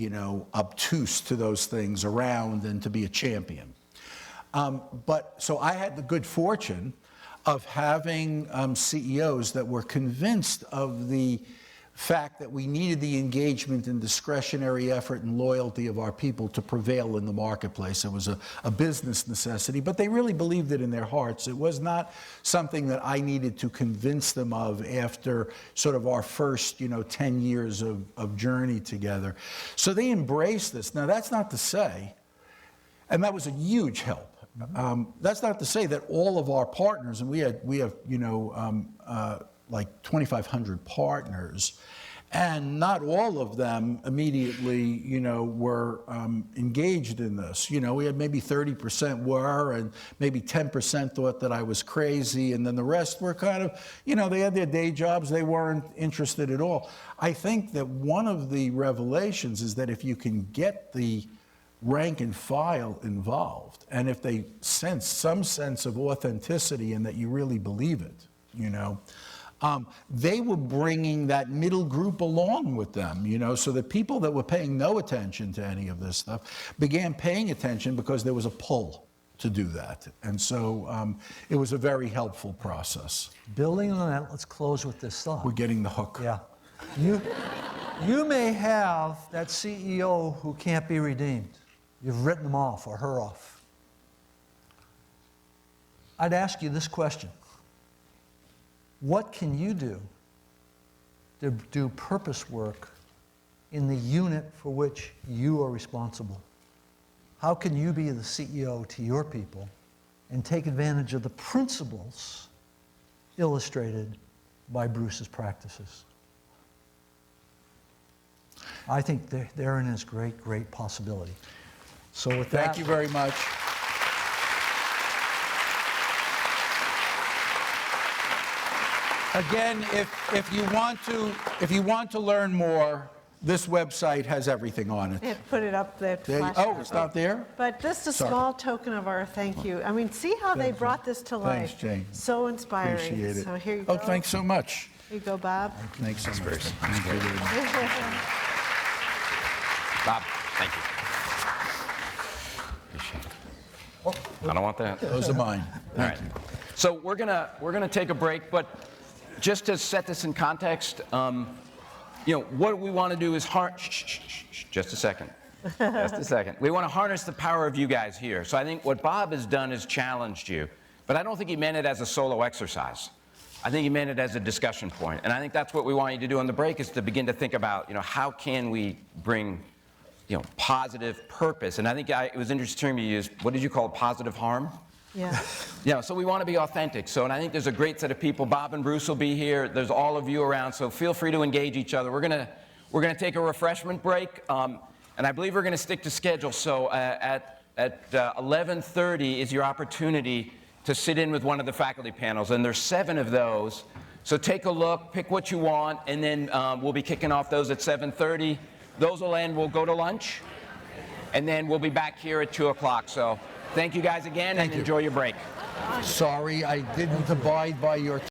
obtuse to those things around and to be a champion. So I had the good fortune of having CEOs that were convinced of the fact that we needed the engagement and discretionary effort and loyalty of our people to prevail in the marketplace. It was a business necessity, but they really believed it in their hearts. It was not something that I needed to convince them of after sort of our first, 10 years of journey together. So they embraced this. Now, that's not to say, and that was a huge help. That's not to say that all of our partners, and we have like 2,500 partners, and not all of them immediately, were engaged in this. We had maybe 30% were, and maybe 10% thought that I was crazy, and then the rest were kind of, they had their day jobs, they weren't interested at all. I think that one of the revelations is that if you can get the rank and file involved, and if they sense some sense of authenticity and that you really believe it, they were bringing that middle group along with them, so that people that were paying no attention to any of this stuff began paying attention because there was a pull to do that. And so it was a very helpful process.
Building on that, let's close with this thought.
We're getting the hook.
Yeah. You may have that CEO who can't be redeemed. You've written him off or her off. I'd ask you this question. What can you do to do purpose work in the unit for which you are responsible? How can you be the CEO to your people and take advantage of the principles illustrated by Bruce's practices? I think therein is great, great possibility. So with that,
Thank you very much. Again, if you want to learn more, this website has everything on it.
They had put it up there.
Oh, it's not there?
But just a
Sorry.
small token of our thank you. I mean, see how they brought this to life.
Thanks, Jane.
So inspiring.
Appreciate it.
So here you go.
Oh, thanks so much.
Here you go, Bob.
Thanks so much. Thank you very much.
Bob, thank you. Appreciate it. I don't want that.
Those are mine.
All right. So we're gonna take a break, but just to set this in context, what we want to do is just a second. Just a second. We want to harness the power of you guys here. So I think what Bob has done is challenged you, but I don't think he meant it as a solo exercise. I think he meant it as a discussion point. And I think that's what we want you to do on the break, is to begin to think about, how can we bring, positive purpose. And I think it was interesting to use, what did you call it, positive harm?
Yeah.
So we want to be authentic. So, and I think there's a great set of people. Bob and Bruce will be here. There's all of you around. So feel free to engage each other. We're gonna take a refreshment break, and I believe we're gonna stick to schedule. So at 11:30 is your opportunity to sit in with one of the faculty panels, and there's 7 of those. So take a look, pick what you want, and then we'll be kicking off those at 7:30. Those will end. We'll go to lunch, and then we'll be back here at 2 o'clock. So thank you guys again, and enjoy your break.
Sorry, I didn't abide by your